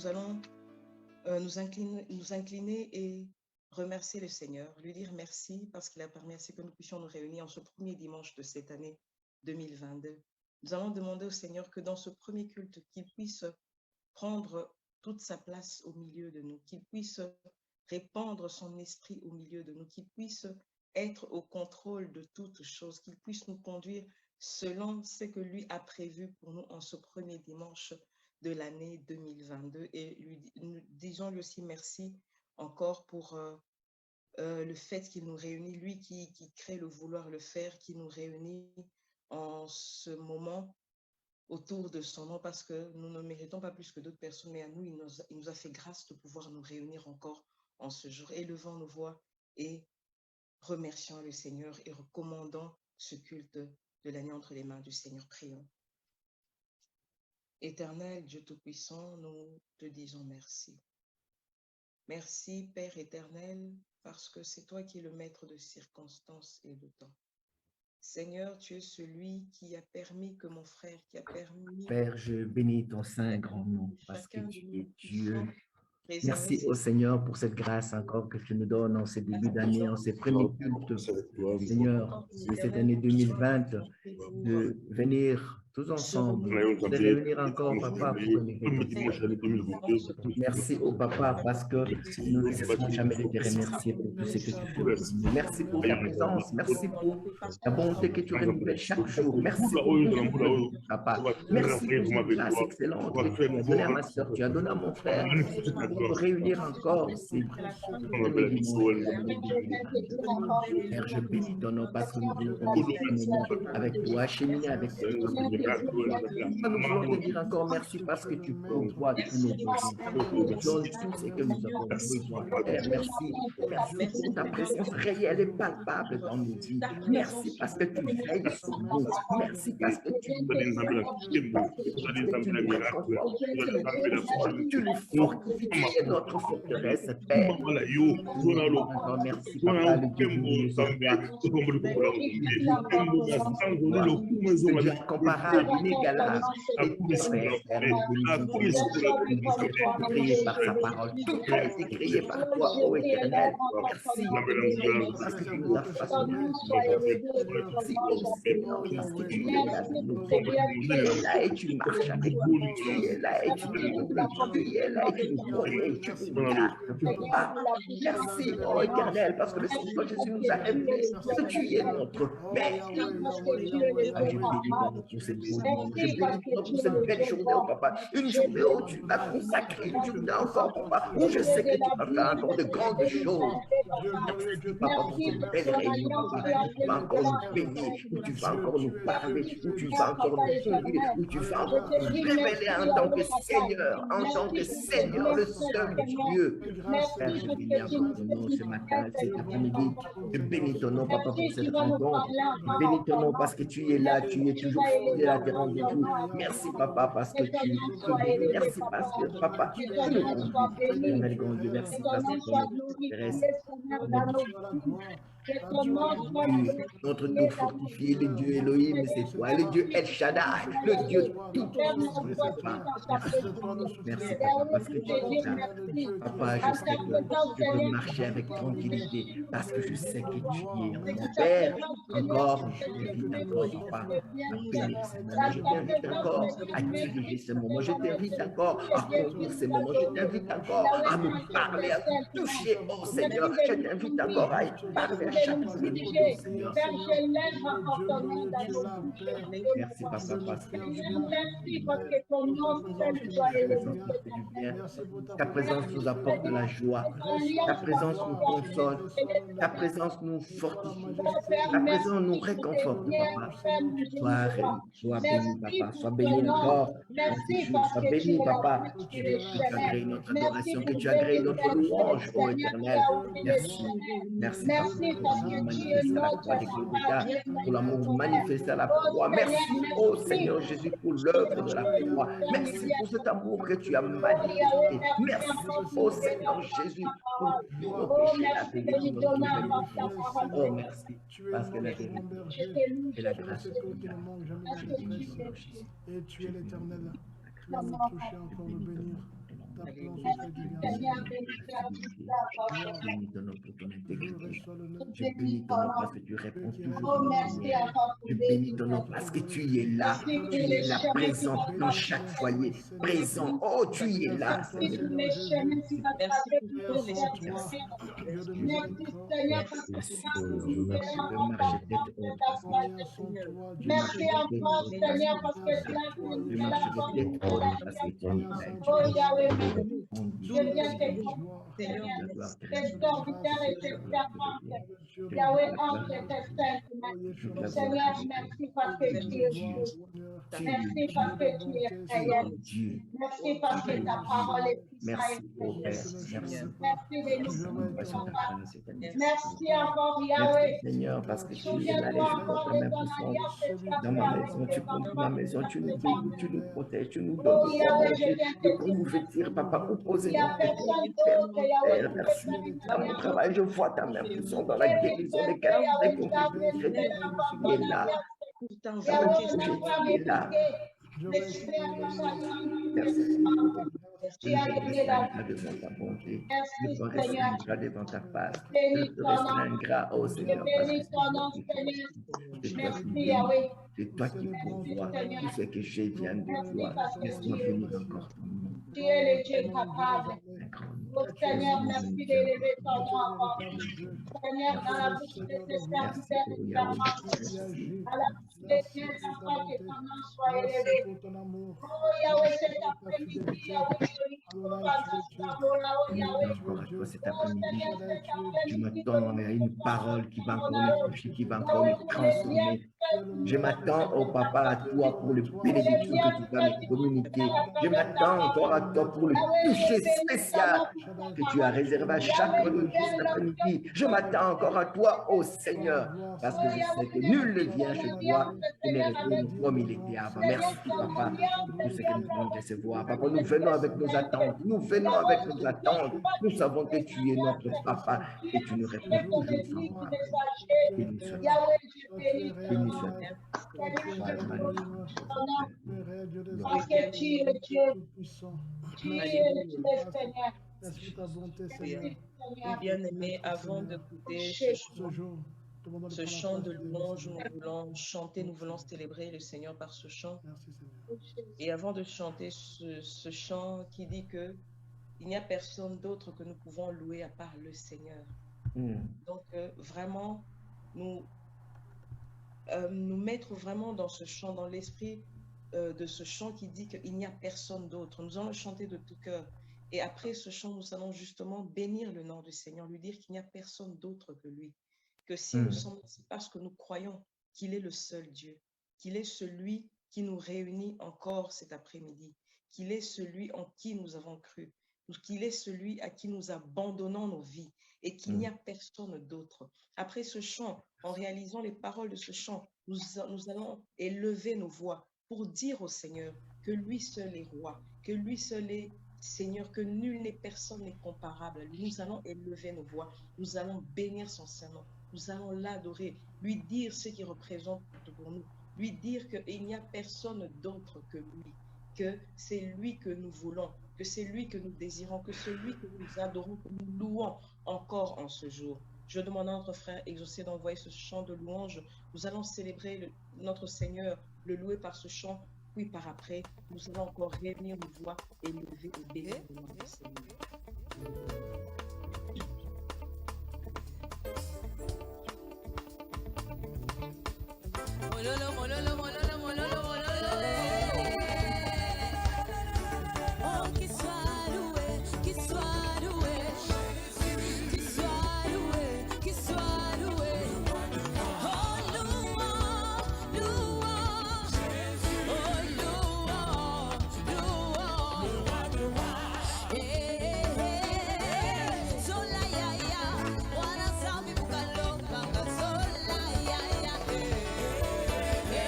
nous allons nous incliner et remercier le Seigneur, lui dire merci parce qu'il a permis à ce que nous puissions nous réunir en ce premier dimanche de cette année 2022. Nous allons demander au Seigneur que dans ce premier culte, qu'il puisse prendre toute sa place au milieu de nous, qu'il puisse répandre son esprit au milieu de nous, qu'il puisse être au contrôle de toutes choses, qu'il puisse nous conduire selon ce que lui a prévu pour nous en ce premier dimanche de l'année 2022. Et nous disons lui aussi merci encore pour le fait qu'il nous réunit, lui qui crée le vouloir le faire, qui nous réunit en ce moment autour de son nom, parce que nous ne méritons pas plus que d'autres personnes, mais à nous, il nous a fait grâce de pouvoir nous réunir encore en ce jour. Élevons nos voix et remercions le Seigneur et recommandons ce culte de l'année entre les mains du Seigneur. Prions. Éternel Dieu Tout-Puissant, nous te disons merci. Merci, Père éternel, parce que c'est toi qui es le maître de circonstances et de temps. Seigneur, tu es celui qui a permis que mon frère, qui a permis... Père, je bénis ton saint grand nom, parce que tu es Dieu. Merci au Seigneur pour cette grâce encore que tu nous donnes en ces débuts d'année, en ces premiers cultes, Seigneur, de cette année 2020, de venir tous ensemble, de réunir encore, Papa, pour merci au Papa, parce que nous ne cesserons jamais de te remercier pour tout ce que tu fais pour nous. Merci pour ta présence, merci pour la bonté que tu renouvelles chaque jour. Merci pour tout, Papa. Merci pour cette grâce excellente que tu as donnée à ma soeur, tu as donné à mon frère, pour nous réunir encore ces premiers dimanches. Père, je bénis ton nom parce que nous voulons commencer un moment avec toi, cheminer avec toi. Nous voulons te dire encore merci parce que tu pourvois tous nos besoins. Tu donnes tout ce que nous avons besoin. Père, merci. Merci pour ta présence réelle et palpable dans nos vies. Merci parce que tu veilles sur nous. Merci parce que tu nous réconfortes. Tu nous fortifies. Tu es notre forteresse, Père. Encore merci, Papa, le Dieu du miséricorde. Le Dieu incomparable, inégalable. Et Père, créé par sa parole. Tout a été créé par toi, ô Éternel. Merci parce que tu nous as façonné. Merci, ô Seigneur, parce que tu es là dans nos vies. Tu es là et tu marches avec nous. Tu es là et tu nous conduis. Tu es là et tu nous connais. Tu nous gardes. Merci, ô Éternel, parce que le Seigneur Jésus nous a aimés. Parce que tu es notre Père. Je bénis pour cette bonne moment. Je bénis pour cette belle journée, oh Papa. Une journée où tu vas consacrer, une journée encore, Papa, où je sais que tu vas faire encore de grandes choses. Merci, Papa, pour cette belle réunion, Papa. Tu vas encore nous bénir, où tu vas encore nous parler, où tu vas encore nous conduire, où tu vas encore nous révéler en tant que Seigneur, le seul Dieu. Père, je bénis encore ton nom ce matin, cet après-midi. Je bénis ton nom, Papa, pour cette rencontre. Je bénis ton nom parce que tu es là, tu es toujours fidèle à tes rendez-vous. Merci, Papa, parce que tu es. Merci parce que, Papa, tu nous conduis. Merci parce que tu m'intéresses. Notre Dieu fortifié, le Dieu Elohim, c'est toi, le Dieu El Shaddai, le Dieu tout-puissant. Merci, Papa, parce que tu es là. Papa, je sais que je peux marcher avec tranquillité parce que je sais que tu es mon Père. Encore, je t'invite encore, Papa, à bénir ces moments. Je t'invite encore à diriger ces moments. Je t'invite encore à conduire ces moments. Je t'invite encore à nous parler, à nous toucher, oh Seigneur. Je t'invite encore à parler à chaque minute, oh Seigneur. Merci, Papa, parce que ta présence nous apporte de la joie. Ta présence nous console. Ta présence nous fortifie. Ta présence nous réconforte, Papa. Sois béni, Papa. Sois béni encore. Sois béni, Papa. Que tu as agréé notre adoration, que tu as agréé notre louange, ô Éternel. Merci. Merci, Papa, pour l'amour manifesté à la croix des Golgotha, pour l'amour manifesté à la croix. Merci, ô Seigneur Jésus, pour l'œuvre de la croix. Merci pour cet amour que tu as manifesté. Merci, ô Seigneur Jésus, pour tous nos péchés, la vérité, notre oh, merci, parce que la vérité et la grâce de Dieu. Et tu es l'Éternel. Tu vas nous toucher encore, nous bénir. bénis ton nom pour ton intégrité. Je bénis ton nom parce que tu réponds toujours. Je bénis ton nom parce que tu y es là. Tu es là, présent dans chaque foyer. Présent. Oh, tu y es là. Merci encore, Seigneur, parce que tu as fait une je viens te tes serviteurs et tes servantes. Yahweh, entre tes saintes mains. Seigneur, merci parce que tu es beau. Merci parce que tu es réel. Merci parce que ta parole est puissante. Merci de nous. Merci encore, Yahweh. Seigneur, parce que tu es là, dans ma maison, tu conduis ma maison, tu nous bénis, tu nous protèges, tu nous donnes de nous vêtir, papa, opposer notre Père, merci. Dans mon travail, je vois ta main puissante dans la guérison des calamités, des conflits, tu es là. Tu es là. Merci. Tu as donné la devant ta bonté. Je peux rester ingrat devant ta face. Je peux rester ingrat, oh Seigneur, c'est toi qui pourvois tout ce que je viens de toi. Laisse-moi venir encore ton nom. Tu es le Dieu capable. Oh Seigneur, merci d'élever ton nom encore. Seigneur, dans la bouche de tes serviteurs et à la bouche de tes enfants, que ton nom soit élevé. Oh Yahweh, cet après-midi, Yahweh, cet après-midi, tu m'attends à une parole qui va encore me toucher, qui va encore me transformer. Je m'attends, oh papa, à toi pour le bénédiction que tu vas me communiquer. Je m'attends encore à toi pour le toucher spécial que tu as réservé à chaque de nous cet après-midi. Je m'attends encore à toi, oh Seigneur, parce que je sais que nul ne vient chez toi et ne retourne comme il était avant. Merci, papa, pour tout ce que nous devons recevoir. Papa, nous venons avec nos attentes. Nous venons avec nos attentes. Nous savons que tu es notre papa et tu nous réponds toujours favorablement. Béni soit-il. Béni soit-il. Parce que tu es Dieu. Tu es le Seigneur. Bien-aimé, avant d'écouter ce chant de louange, nous voulons chanter, nous voulons célébrer le Seigneur par ce chant. Et avant de chanter ce chant qui dit que il n'y a personne d'autre que nous pouvons louer à part le Seigneur. Donc vraiment, nous mettre vraiment dans ce chant, dans l'esprit de ce chant qui dit qu'il n'y a personne d'autre. Nous allons chanter de tout cœur. Et après ce chant, nous allons justement bénir le nom du Seigneur, lui dire qu'il n'y a personne d'autre que lui. Que si nous sommes, c'est parce que nous croyons qu'il est le seul Dieu, qu'il est celui qui nous réunit encore cet après-midi, qu'il est celui en qui nous avons cru, qu'il est celui à qui nous abandonnons nos vies et qu'il n'y a personne d'autre. Après ce chant, en réalisant les paroles de ce chant, nous allons élever nos voix pour dire au Seigneur que lui seul est roi, que lui seul est Seigneur, que nul n'est personne n'est comparable. Nous allons élever nos voix, nous allons bénir son Saint-Nom, nous allons l'adorer, lui dire ce qu'il représente pour nous, lui dire qu'il n'y a personne d'autre que lui, que c'est lui que nous voulons, que c'est lui que nous désirons, que c'est lui que nous adorons, que nous louons encore en ce jour. Je demande à notre frère Exaucé d'envoyer ce chant de louange. Nous allons célébrer notre Seigneur, le louer par ce chant. Puis par après, nous allons encore réunir nos voix et lever et bénir le nom du Seigneur. Yeah.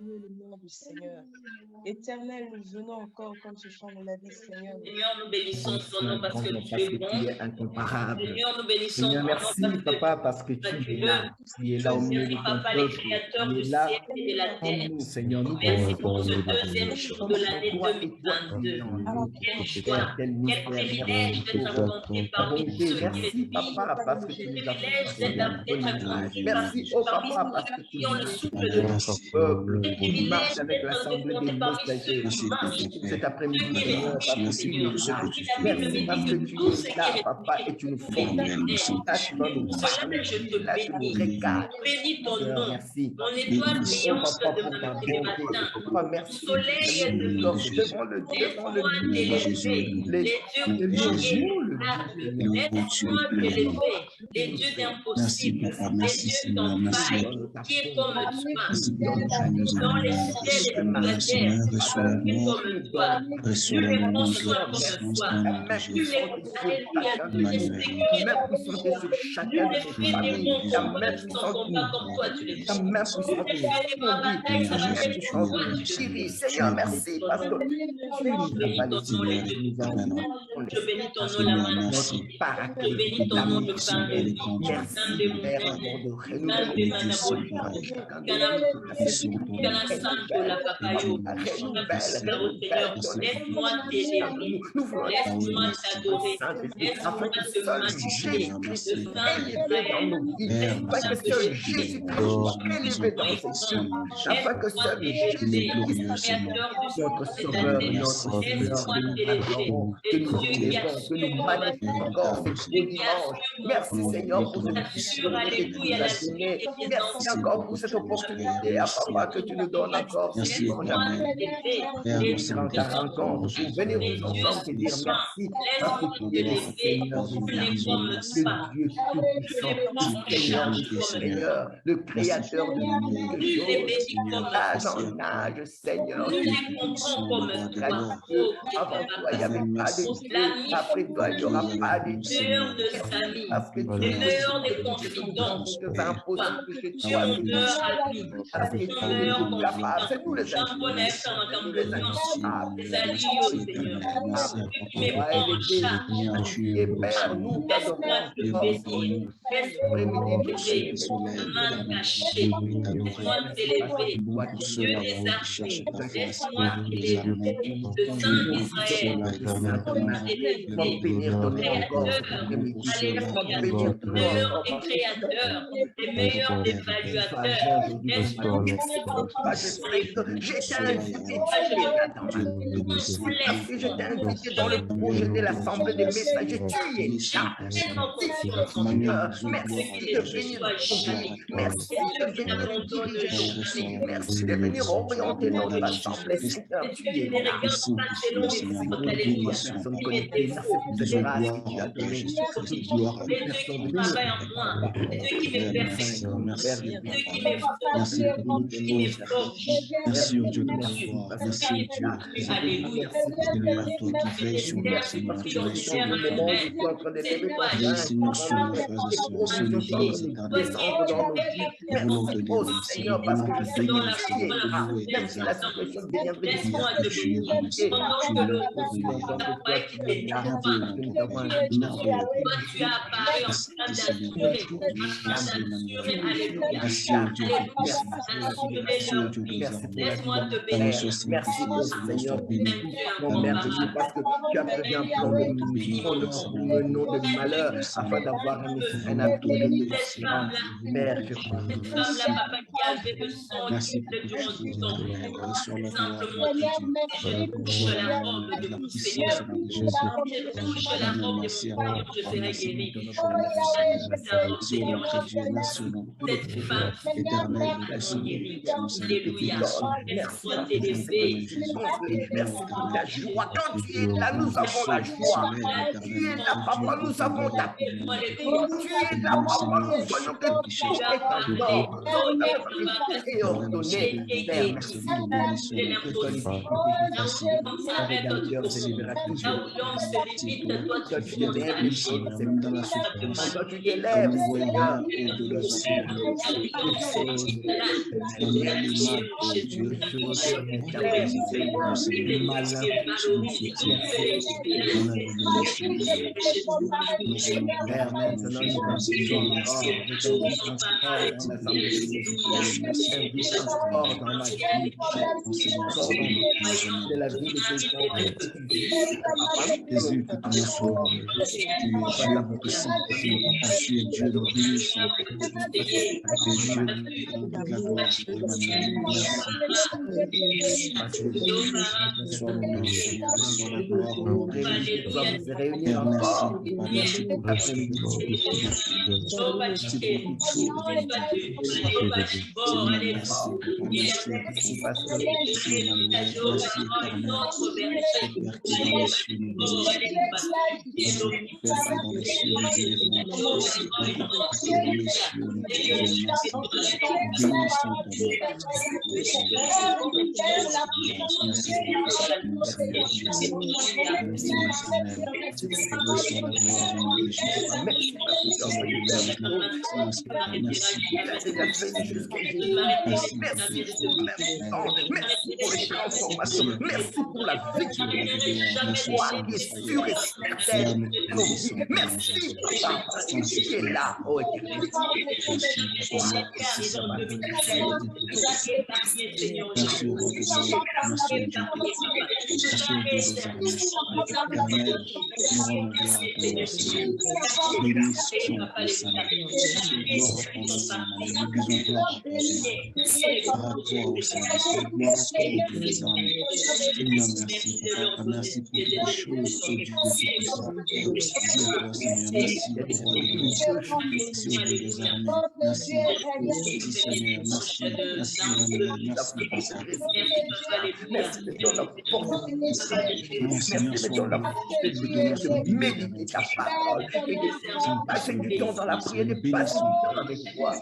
Le nom du Seigneur. Éternel, nous venons encore comme ce chant nous l'a dit, Seigneur. Seigneur, nous bénissons ton nom parce que tu es bon. Tu es incomparable. Seigneur, nous bénissons Seigneur, ton nom merci, Papa, parce que tu es là. Tu es là au milieu de ton Papa, le peuple. Créateur Tu du es là ciel et de la terre. en nous, Seigneur. Nous Merci pour ce deuxième jour de l'année 2022. Quelle joie, quel privilège d'être rencontré parmi tous ceux qui Merci, le vivent. Papa, parce que tu nous as Privilège d'être accompagné merci, oh Papa, parce que tu qui ont le souffle de notre peuple, quel qui privilège marche avec d'être l'Assemblée des parmi ceux messagers. qui marchent. Cet après-midi, Seigneur, parce que tu es là. Merci parce que tu es là, Papa, et tu nous formes. Là, tu vas nous parler. Je te Là, tu nous bénis. régales. Bénis ton nom. Merci. Mon étoile brillante Papa, de pour ta ma bonté. matin. Papa, Mon merci. soleil de Devant midi. le Laisse-moi t'élever. Les dieux laisse-moi t'élever. Les dieux d'impossible. Les dieux d'en faille. Qui est comme toi. Dans les ciels et sur la terre. Qui est comme toi. Nul n'est comme toi. Nul n'est alléluia. Nul n'est sécuritaire. Nul n'est fait des bons combats qui sont combats comme toi tu les fais. Nul n'est fait des bons batailles comme toi tu les fais. Seigneur, merci parce que tu nous as pas laissé. Je bénis ton nom la main. Je bénis ton nom le pain de vie. Saint de mon Père. Saint de Manabolo. Kana Santo la Papayo. Seigneur, laisse-moi t'élever. Laisse-moi t'adorer. Laisse-moi te magnifier. Le Saint d'Israël. Afin que seul Jésus-Christ soit élevé dans cette scène. Afin que seul Jésus-Christ, notre Sauveur, notre Seigneur, que nous élevons, que nous magnifions encore ce dimanche. Merci Seigneur pour cette opportunité que tu nous as donnée. Merci encore pour cette opportunité à Papa que tu nous donnes encore. Merci pour ta rencontre, pour venir nous ensemble et dire merci parce que tu es le Seigneur des armées, le Dieu tout-puissant, le Seigneur, le Créateur de toutes choses, âge en âge, Seigneur. Avant toi, il n'y avait pas de Dieu. Après toi, il n'y aura pas de Dieu. Parce que tu es meilleur des confidents. C'est impossible que tu sois parce que tu es tout capable. C'est nous les incapables. Et Père, nous t'adorons. Laisse-moi t'élever, Dieu des armées, laisse-moi t'élever, le Saint d'Israël, laisse-moi t'élever, Créateur, alléluia, meilleur des créateurs, le meilleur des évaluateurs, J'étais invité, tu es là dans ma vie. Parce que j'étais invité dans le projet de l'Assemblée des messagers, tu es là. Merci de venir accompagner. Merci de venir nous diriger. Merci de venir orienter notre assemblée. Seigneur, tu es là. Merci pour les personnes connectées. Merci pour cette grâce que tu as donnée. Ceux qui travaillent en moi, ceux qui me perfectionnent, ceux qui me forment, ceux qui me forgent. Merci au Dieu de la gloire. Merci au Dieu. Alléluia. Seigneur, toi qui veilles sur nous, Seigneur, tu veilles sur nous. Veille, Seigneur, sur nos frères et sœurs, sur nos vies éternelles. Nous voulons te dire merci. Nous voulons te bénir, Seigneur, te louer, t'exalter. Laisse-moi te bénir. Pendant que le travail qui t'est toi, tu as apparu en train d'assurer, alléluia. Merci au Dieu de Laisse-moi te bénir. Seigneur, mon merveilleux, parce que tu as prévu un plan de nous, un nom de malheur, afin d'avoir un esprit. Père, je crois. Cette femme-là, papa, qui avait le sang qui durant tout temps. Simplement, touche la robe de mon Seigneur. Touche la robe de mon Seigneur, je serai guéri. Touche la robe, Seigneur. Cette femme, guérie. Alléluia. Laisse-moi t'élever. Merci pour la joie. Quand tu es là, nous avons la joie. Tu es là, papa, nous avons la paix. Tu es là, papa, nous voyons que tu es ordonné. Père, merci. Tu t'élèves, Jésus, que ton nom soit loué. Tu es Dieu puissant, tu es Dieu de bénissant. Tu es Dieu de la gloire. Sois l'honneur, sois la gloire au nom de Jésus. Père, merci pour l'après-midi. Merci pour la victoire qui est sûre et certaine. Merci, papa, parce que tu es là, oh éternel. Merci pour les choses que Dieu méditer ta parole et de passer du temps dans la prière, de passer du temps avec toi.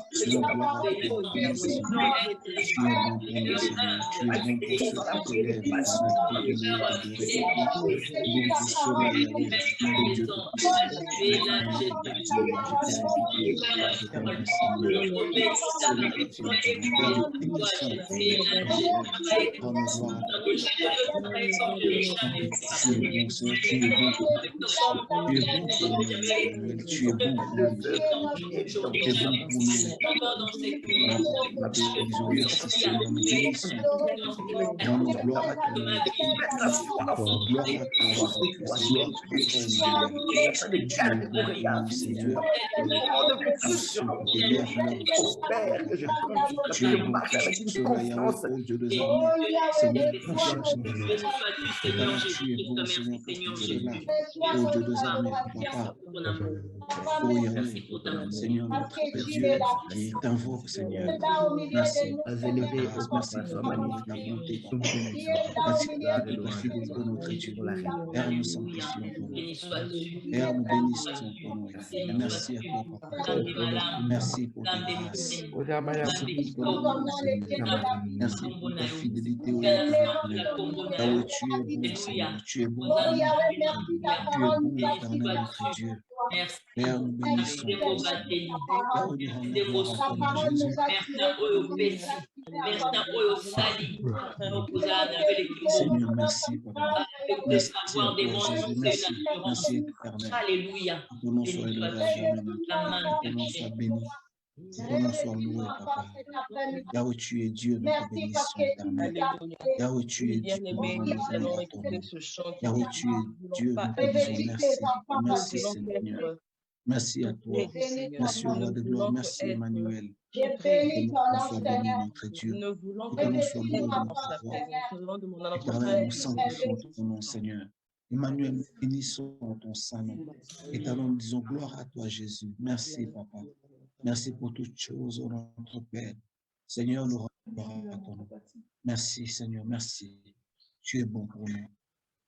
je marche avec une constance. Oh Dieu des Oh, armées, Yahweh, Seigneur, descends, recherche mon nous. Dieu. Béni sois-tu, Seigneur Jésus. Tu es bon, Merci, Seigneur, pour Seigneur tout Jésus. cela. Descends, Oh mon Dieu des Dieu, armées, adoration. papa, Merci pour ton amour. Papa, oh merci. Yahweh, Merci pour ton amour. Seigneur, Parce notre que tu Dieu, es là. il t'invoque, Tu Seigneur. es là au milieu de Merci nous, Sois Seigneur. élevé, grâce, ô merci papa, pour sois ton amour et Papa, ta magnifié. bonté, Nous papa. tu bénissons. es là au Merci milieu Gloire de et pour ta nous, louange fidélité, Seigneur. notre Dieu. pour la Père, nous Alléluia. sanctifions ton nom. Béni sois-tu. Père, nous Tu es là. bénissons ton nom. Et merci à toi, papa. L'âme des malades, Merci pour ta l'âme des grâce. médecins, Merci l'âme pour des ton Nous amour, sommes les pieds de Seigneur. la Merci pour ta fidélité, ô Alléluia. Éternel. Yahweh, tu es bon, Seigneur. Tu es bon, Oh Père. Yahweh, merci, ta Tu es parole bon, nous a Éternel, notre Dieu. Merci. Père, nous Merci, bénissons ton Seigneur, Seigneur. ta parole. Yahweh, nous rendons Des gloire à Ta ton nom, parole Jésus. nous a Merci tirés, pour le nous péché. a tirés Merci encore. pour le salut. Nous vous avec l'équipe. Seigneur, merci, papa. Avec le Merci savoir à des toi, mondes, Jésus. c'est Merci. une assurance. Merci, Éternel. Alléluia. Que ton nom soit Béni élevé à sois-tu. jamais, notre La main Père. Que ton nom soit béni. Que ton nom soit loué, papa. Yahweh, tu es Dieu, nous te Merci parce bénissons, que tu Éternel. nous as tirés. Yahweh, tu es Dieu, nous Bien-aimés, rendons nous allons gloire à ton écouter nom. ce chant qui Yahweh, dit, tu es nous ne Dieu, voulons pas nous te être disons Réveille merci. tes enfants, Merci, nous voulons Seigneur. être Merci à toi. près du Seigneur. Merci au Nous roi ne de gloire. voulons Merci, être Emmanuel. Je tout près Que bénis ton ton nom nom, soit béni, Seigneur. notre Dieu. Nous ne voulons Que pas ton nom être soit Réveille loué tes dans enfants, ta voix. Seigneur. Nous allons demander à notre Éternel, Père nous de sanctifions ton nom, Seigneur. Emmanuel, nous bénissons ton saint nom. Éternel, nous disons gloire à toi, Jésus. Merci, papa. Merci pour toutes choses, ô notre Père. Seigneur, nous rendons gloire à ton nom. Merci, Seigneur, merci. Tu es bon pour nous.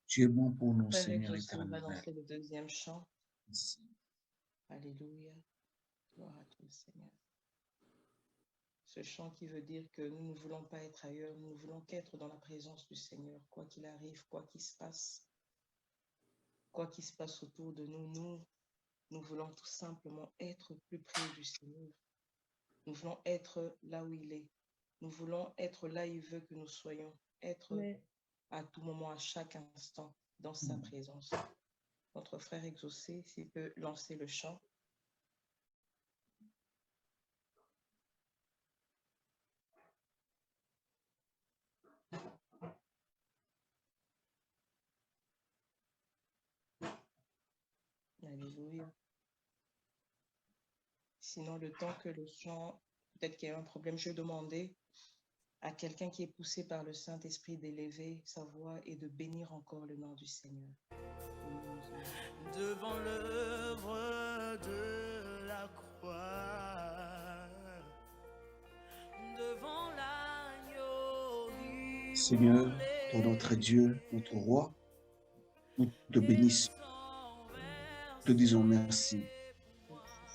Tu es bon pour nous, Frère Seigneur Exaucé, on va éternel. lancer le deuxième chant. Merci. Alléluia. Gloire à toi, Seigneur. Ce chant qui veut dire que nous ne voulons pas être ailleurs, nous ne voulons qu'être dans la présence du Seigneur, quoi qu'il arrive, quoi qu'il se passe autour de nous, nous voulons tout simplement être plus près du Seigneur. Nous voulons être là où il est. Nous voulons être là où il veut que nous soyons, être à tout moment, à chaque instant, dans sa présence. Notre frère Exaucé, s'il peut lancer le chant. Alléluia. Sinon, le temps que le chant, peut-être qu'il y a un problème, je vais demander à quelqu'un qui est poussé par le Saint-Esprit d'élever sa voix et de bénir encore le nom du Seigneur. Devant l'œuvre de la croix, devant l'agneau. Seigneur, toi notre Dieu, notre roi, nous te bénissons. Nous te disons merci.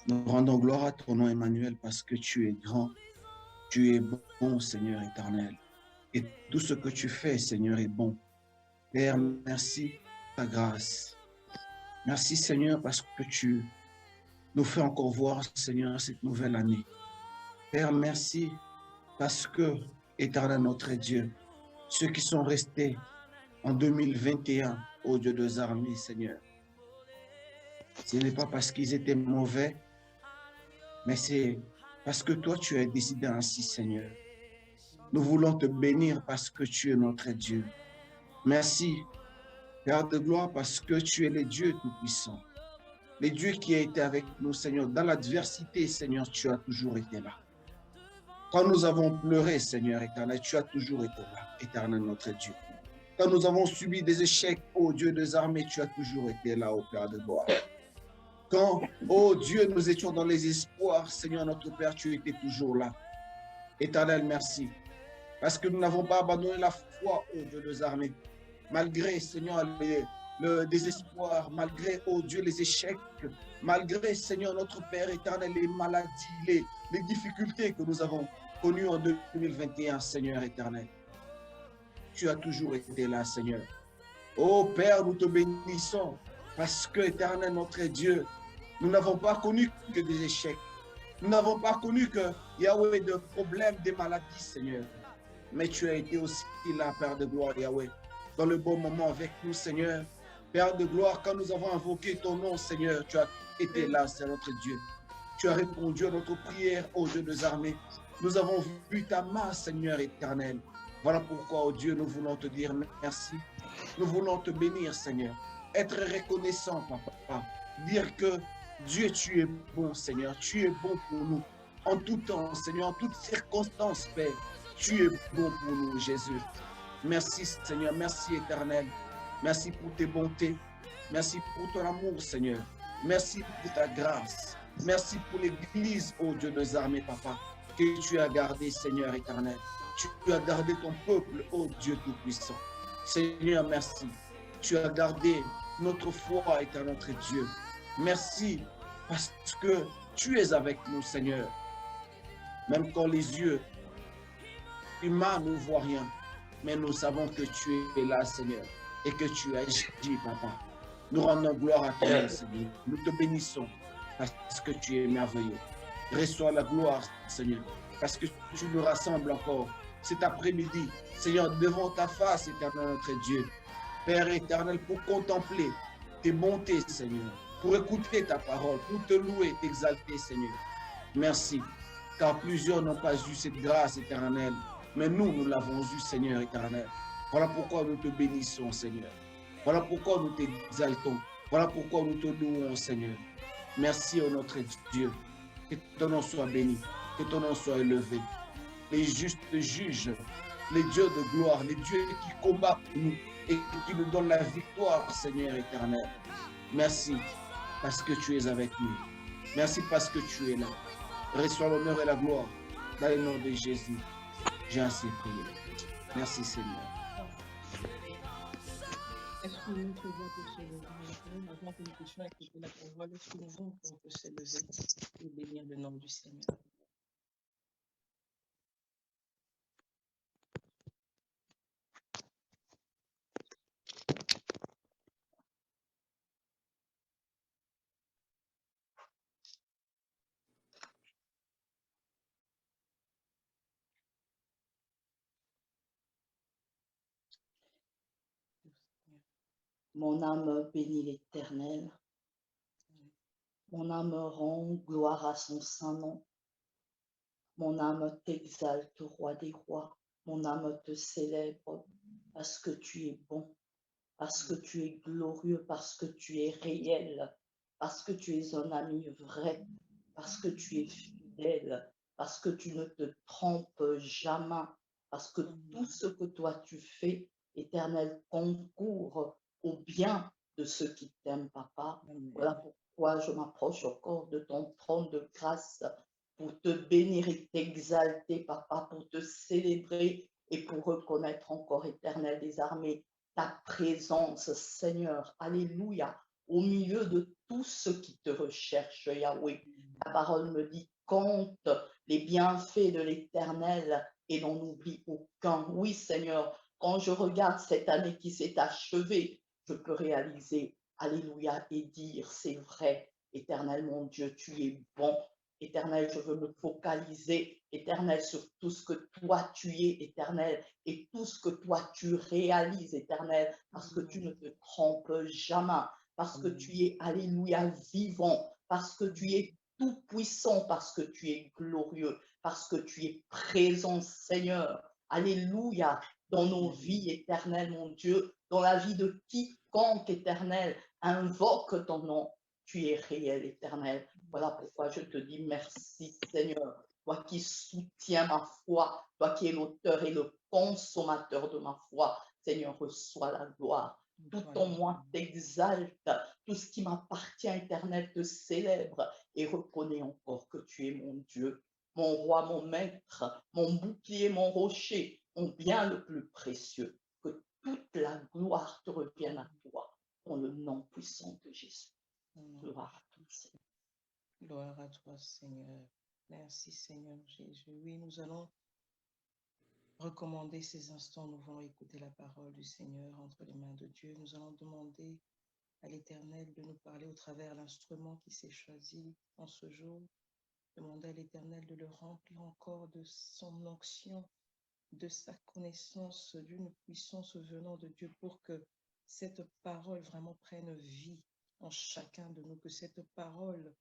Nous rendons gloire à ton nom, Emmanuel, parce que tu es grand, tu es bon, Seigneur éternel. Et tout ce que tu fais, Seigneur, est bon. Père, merci pour ta grâce. Merci, Seigneur, parce que tu nous fais encore voir, Seigneur, cette nouvelle année. Père, merci parce que, éternel notre Dieu, ceux qui sont restés en 2021, ô Dieu des armées, Seigneur, ce n'est pas parce qu'ils étaient mauvais, mais c'est parce que toi, tu as décidé ainsi, Seigneur. Nous voulons te bénir parce que tu es notre Dieu. Merci, Père de gloire, parce que tu es le Dieu Tout-Puissant. Le Dieu qui a été avec nous, Seigneur. Dans l'adversité, Seigneur, tu as toujours été là. Quand nous avons pleuré, Seigneur éternel, tu as toujours été là, éternel notre Dieu. Quand nous avons subi des échecs, ô Dieu des armées, tu as toujours été là, ô Père de gloire. Quand, ô Dieu, nous étions dans les espoirs, Seigneur notre Père, tu étais toujours là. Éternel, merci. Parce que nous n'avons pas abandonné la foi, ô Dieu des armées. Malgré, Seigneur, le désespoir, malgré, ô Dieu, les échecs, malgré, Seigneur, notre Père éternel, les maladies, les difficultés que nous avons connues en 2021, Seigneur éternel. Tu as toujours été là, Seigneur. Ô Père, nous te bénissons parce que, éternel, notre Dieu, nous n'avons pas connu que des échecs. Nous n'avons pas connu que Yahweh de problèmes, des maladies, Seigneur. Mais tu as été aussi là, Père de gloire, Yahweh, dans le bon moment avec nous, Seigneur. Père de gloire, quand nous avons invoqué ton nom, Seigneur, tu as été là, c'est notre Dieu. Tu as répondu à notre prière, ô Dieu des armées. Nous avons vu ta main, Seigneur éternel. Voilà pourquoi, ô Dieu, nous voulons te dire merci. Nous voulons te bénir, Seigneur. Être reconnaissant, papa. Dire que Dieu, tu es bon, Seigneur. Tu es bon pour nous. En tout temps, Seigneur, en toutes circonstances, Père. Tu es bon pour nous, Jésus. Merci, Seigneur. Merci, Éternel. Merci pour tes bontés. Merci pour ton amour, Seigneur. Merci pour ta grâce. Merci pour l'Église, ô Dieu des armées, Papa, que tu as gardé, Seigneur éternel. Tu as gardé ton peuple, ô Dieu Tout-Puissant. Seigneur, merci. Tu as gardé notre foi, éternel notre Dieu. Merci parce que tu es avec nous, Seigneur. Même quand les yeux humains ne voient rien, mais nous savons que tu es là, Seigneur, et que tu agis, Papa. Nous rendons gloire à toi, Seigneur. Nous te bénissons parce que tu es merveilleux. Reçois la gloire, Seigneur, parce que tu nous rassembles encore cet après-midi, Seigneur, devant ta face, éternel notre Dieu. Père éternel, pour contempler tes bontés, Seigneur, pour écouter ta parole, pour te louer, t'exalter, Seigneur. Merci, car plusieurs n'ont pas eu cette grâce éternelle, mais nous l'avons eu, Seigneur éternel. Voilà pourquoi nous te bénissons, Seigneur. Voilà pourquoi nous t'exaltons. Voilà pourquoi nous te louons, Seigneur. Merci, ô notre Dieu. Que ton nom soit béni, que ton nom soit élevé. Les justes juges, les dieux de gloire, les dieux qui combattent pour nous et qui nous donnent la victoire, Seigneur éternel. Merci parce que tu es avec nous. Merci parce que tu es là. Reçois l'honneur et la gloire dans le nom de Jésus. J'ai ainsi prié. Merci, Seigneur. Est-ce que nous pouvons se lever avant que nous puissions écouter la parole? Est-ce que nous pouvons se lever et bénir le nom du Seigneur? Mon âme bénit l'Éternel. Mon âme rend gloire à son saint nom. Mon âme t'exalte, roi des rois. Mon âme te célèbre parce que tu es bon, parce que tu es glorieux, parce que tu es réel, parce que tu es un ami vrai, parce que tu es fidèle, parce que tu ne te trompes jamais, parce que tout ce que toi tu fais, Éternel, concourt au bien de ceux qui t'aiment, Papa. Voilà pourquoi je m'approche encore de ton trône de grâce pour te bénir et t'exalter, Papa, pour te célébrer et pour reconnaître encore, Éternel des armées, ta présence, Seigneur. Alléluia. Au milieu de tous ceux qui te recherchent, Yahweh. Ta parole me dit, compte les bienfaits de l'Éternel et n'en oublie aucun. Oui, Seigneur, quand je regarde cette année qui s'est achevée, je peux réaliser, alléluia, et dire, c'est vrai, Éternel mon Dieu, tu es bon. Éternel, je veux me focaliser, Éternel, sur tout ce que toi tu es, Éternel, et tout ce que toi tu réalises, Éternel, parce que tu ne te trompes jamais, parce que tu es, alléluia, vivant, parce que tu es tout puissant, parce que tu es glorieux, parce que tu es présent, Seigneur. Alléluia, dans nos vies éternelles, mon Dieu, dans la vie de quiconque, Éternel, invoque ton nom. Tu es réel, Éternel. Voilà pourquoi je te dis merci, Seigneur. Toi qui soutiens ma foi, toi qui es l'auteur et le consommateur de ma foi, Seigneur, reçois la gloire. Tout en moi t'exalte, tout ce qui m'appartient, Éternel, te célèbre et reconnais encore que tu es mon Dieu, mon roi, mon maître, mon bouclier, mon rocher, mon bien le plus précieux. Que toute la gloire te revienne à toi, dans le nom puissant de Jésus. Gloire à toi, Seigneur. Gloire à toi, Seigneur. Merci, Seigneur Jésus. Oui, nous allons recommander ces instants. Nous allons écouter la parole du Seigneur entre les mains de Dieu. Nous allons demander à l'Éternel de nous parler au travers de l'instrument qui s'est choisi en ce jour. Demander à l'Éternel de le remplir encore de son onction, de sa connaissance, d'une puissance venant de Dieu pour que cette parole vraiment prenne vie en chacun de nous, que cette parole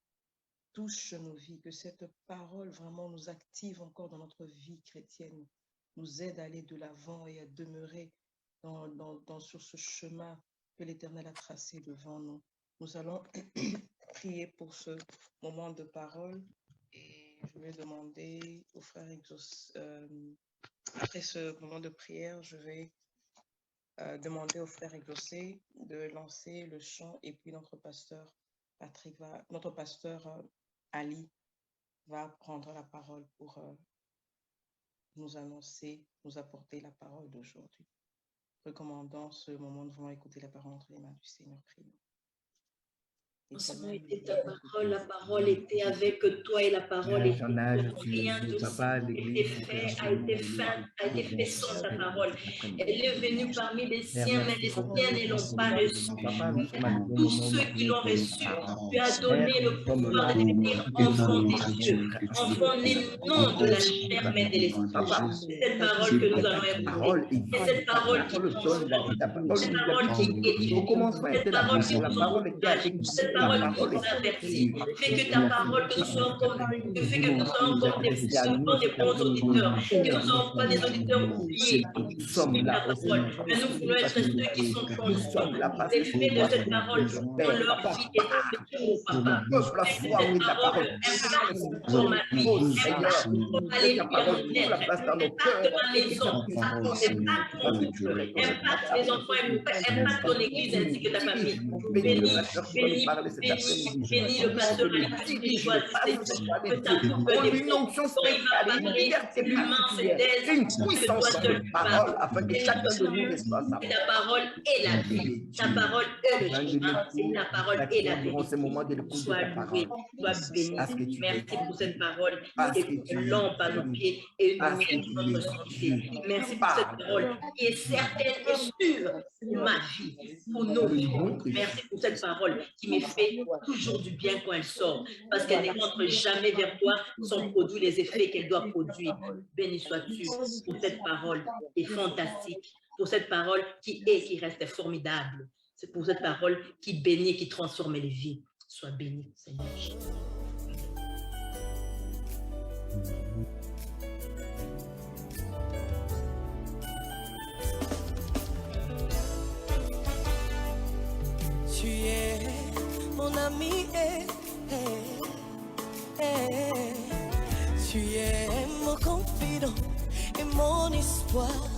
touche nos vies, que cette parole vraiment nous active encore dans notre vie chrétienne, nous aide à aller de l'avant et à demeurer sur ce chemin que l'Éternel a tracé devant nous. Nous allons prier pour ce moment de parole et je vais demander aux frères après ce moment de prière, je vais demander aux frères exaucés de lancer le chant et puis notre pasteur Ali va prendre la parole pour nous annoncer, nous apporter la parole d'aujourd'hui. Recommandant ce moment, nous allons écouter la parole entre les mains du Seigneur. Prions. Commencement était ta parole, la parole était avec toi et la parole était rien de ce qui était fait, a été fait sans ta parole. Elle est venue parmi les siens, mais les siens ne l'ont pas reçue. Tous ceux qui l'ont reçue, tu as donné le pouvoir de devenir enfants des dieux, enfants nés non de la chair, mais de l'esprit. C'est cette parole que nous allons écouter. C'est cette parole qui transforme, cette parole qui édifie, cette parole qui nous encourage, cette parole qui nous avertit. Fais que ta parole, que nous soyons encore des bons auditeurs, que nous ne soyons pas des auditeurs oubliés de ta parole, mais nous voulons être ceux qui sont conscients des faits de cette parole dans leur vie et dans papa. Cette parole impacte dans ma vie, impacte alléluia mon être, impacte ma maison, impacte mon couple, impacte les enfants, impacte ton église ainsi que ta famille. Bénis le pasteur Alexis qui choisit que ta coupe des mots, quand il va parler, l'humain se taise, que toi seul parles. Et ta parole est la vie, ta parole est le chemin, et ta parole est la vérité. Sois loué, sois béni. Merci pour cette parole qui est une lampe à nos pieds et une lumière sur notre santé. Merci pour cette parole qui est certaine et sûre pour ma vie, pour nos vies. Merci pour cette parole qui me fait toujours du bien quand elle sort, parce qu'elle ne rentre jamais vers toi sans produire les effets qu'elle doit produire. Béni sois-tu pour cette parole qui est fantastique, pour cette parole qui est, qui reste formidable. C'est pour cette parole qui bénit et qui transforme les vies. Sois béni, Seigneur. Tu es mon ami, tu es mon confident et mon espoir,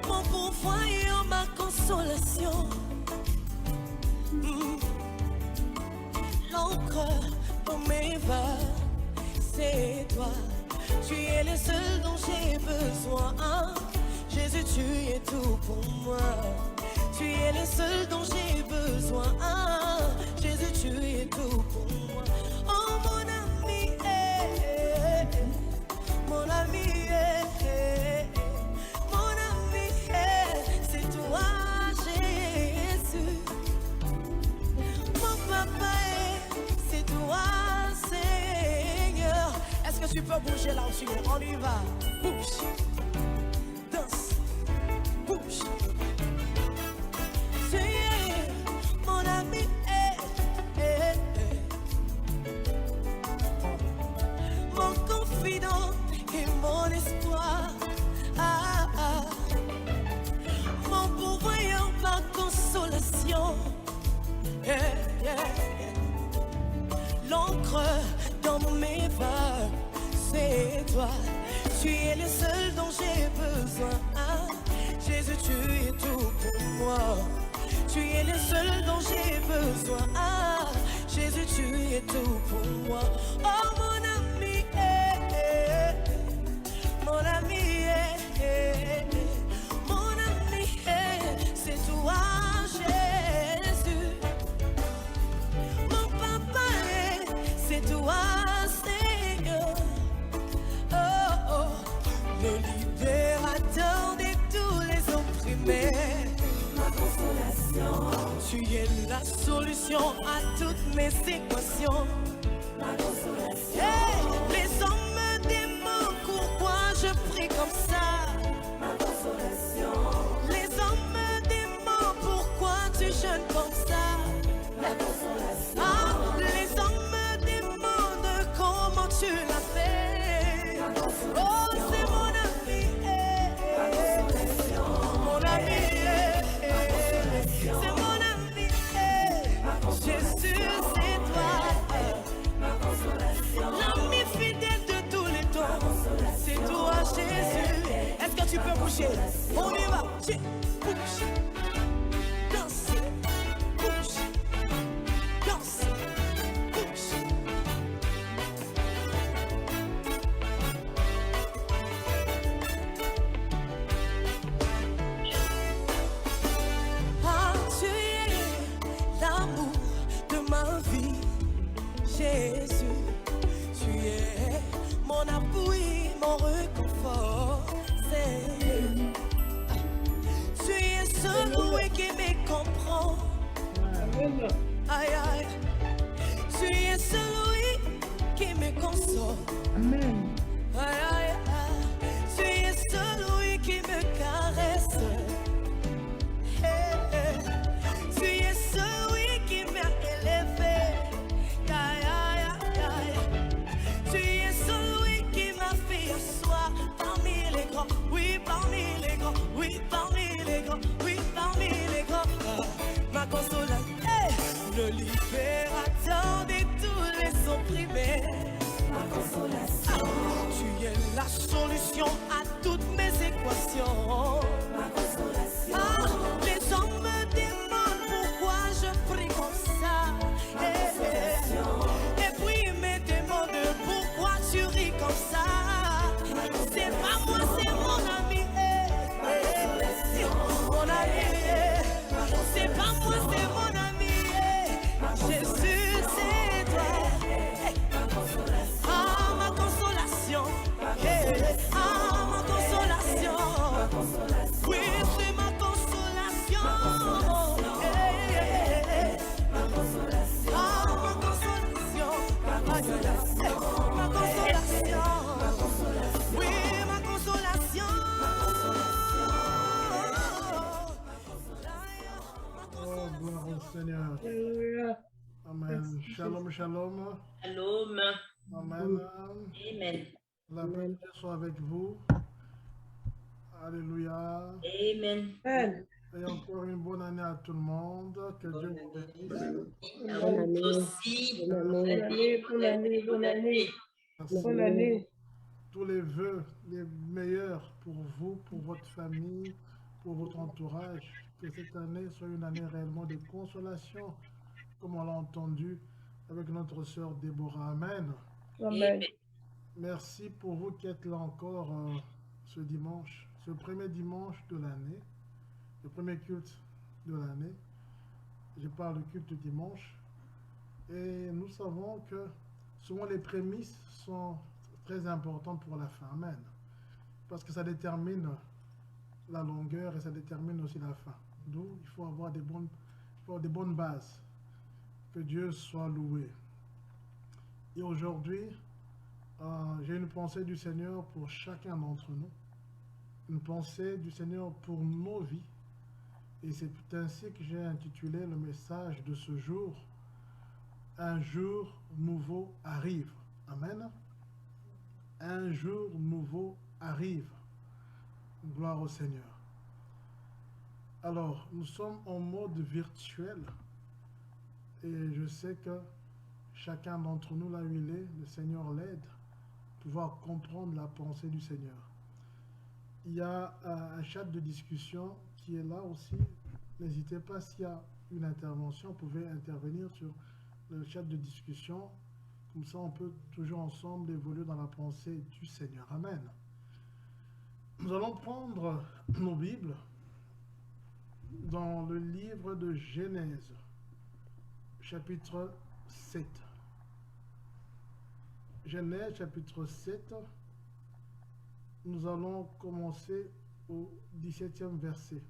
mon pourvoyeur, ma consolation, l'encre pour mes vagues, c'est toi. Tu es le seul dont j'ai besoin. Jésus, tu es tout pour moi. Tu es le seul dont j'ai besoin. Jésus, tu es tout pour moi. Oh mon ami, mon ami, mon ami, c'est toi, Jésus. Mon papa, c'est toi, Seigneur. Est-ce que tu peux bouger là où tu es? On y va. Bouge, danse, bouge. Tu es mon ami, mon confident et mon espoir, mon pourvoyeur, ma consolation, l'encre dans mes vagues, c'est toi. Tu es le seul dont j'ai besoin. Jésus, tu es tout pour moi. Tu es le seul dont j'ai besoin. Jésus, tu es tout pour moi. Oh mon ami, mon ami, mon ami, c'est toi, Jésus. Mon papa, c'est toi, Seigneur. Oh, oh, le libérateur de tous les opprimés. Ma consolation. Tu es la solution à toutes mes équations. Ma consolation. Hey, les hommes me demandent pourquoi je prie comme ça. Ma consolation. Les hommes me demandent pourquoi tu jeûnes comme ça. Ma consolation. Les hommes me demandent comment tu l'as fait. Ma consolation. Oh, c'est mon ami. Ma consolation. Mon ami. C'est mon ami, Jésus, c'est toi. bouger, on y va, bouge, danser, bouge, danser, bouge. Ah, tu es l'amour de ma vie, Jésus. Tu es mon appui, mon réconfort. Tu es celui qui me comprend. Aïe, aïe. Tu es celui qui me console. Amen. Aïe, aïe, aïe. Tu es celui qui me caresse. Hey, hey. Tu es celui qui m'a élevé. Aïe, aïe, aïe, aïe. Tu es celui qui m'a fait asseoir parmi les grands. Oui, parmi les grands. Oui, parmi les grands. Oui, parmi les grands. Ma consolation, hey, le libérateur de tous les opprimés. Ma consolation, tu es la solution à toutes mes équations. Ma consolation, les hommes me demandent pourquoi je prie comme ça. Et puis ils me demandent pourquoi tu ris comme ça. C'est pas moi, c'est mon ami. Mon ami. C'est pas moi, c'est mon ami. Jésus, c'est toi. Ah, ma consolation. Ah, ma consolation. Oui, c'est ma consolation. Ah, ma consolation. Ma consolation. Oui, ma consolation. Oh, gloire au Seigneur. Alléluia. Amen. Shalom, shalom. Shalom. Amen. Amen. La paix de Dieu soit avec vous. Alléluia. Amen. Amen. Et encore une bonne année à tout le monde. Que Dieu vous bénisse. À vous aussi. Bonne année, bonne année, bonne année. Merci. Bonne année. Tous les vœux les meilleurs pour vous, pour votre famille, pour votre entourage. Que cette année soit une année réellement de consolation, comme on l'a entendu avec notre sœur Déborah. Amen. Amen. Merci pour vous qui êtes là encore ce dimanche, ce premier dimanche de l'année, le premier culte de l'année. Je parle du culte dimanche. Et nous savons que souvent les prémices sont très importantes pour la fin. Amen. Parce que ça détermine la longueur et ça détermine aussi la fin. D'où il faut avoir des bonnes bases. Que Dieu soit loué. Et aujourd'hui, j'ai une pensée du Seigneur pour chacun d'entre nous. Une pensée du Seigneur pour nos vies. Et c'est ainsi que j'ai intitulé le message de ce jour. Un jour nouveau arrive. Amen. Un jour nouveau arrive. Gloire au Seigneur. Alors, nous sommes en mode virtuel. Et je sais que chacun d'entre nous, là où il est, le Seigneur l'aide à pouvoir comprendre la pensée du Seigneur. Il y a un chat de discussion qui est là aussi. N'hésitez pas, s'il y a une intervention, vous pouvez intervenir sur le chat de discussion. Comme ça, on peut toujours ensemble évoluer dans la pensée du Seigneur. Amen. Nous allons prendre nos Bibles dans le livre de Genèse, chapitre 7. Genèse, chapitre 7. Nous allons commencer au 17e verset.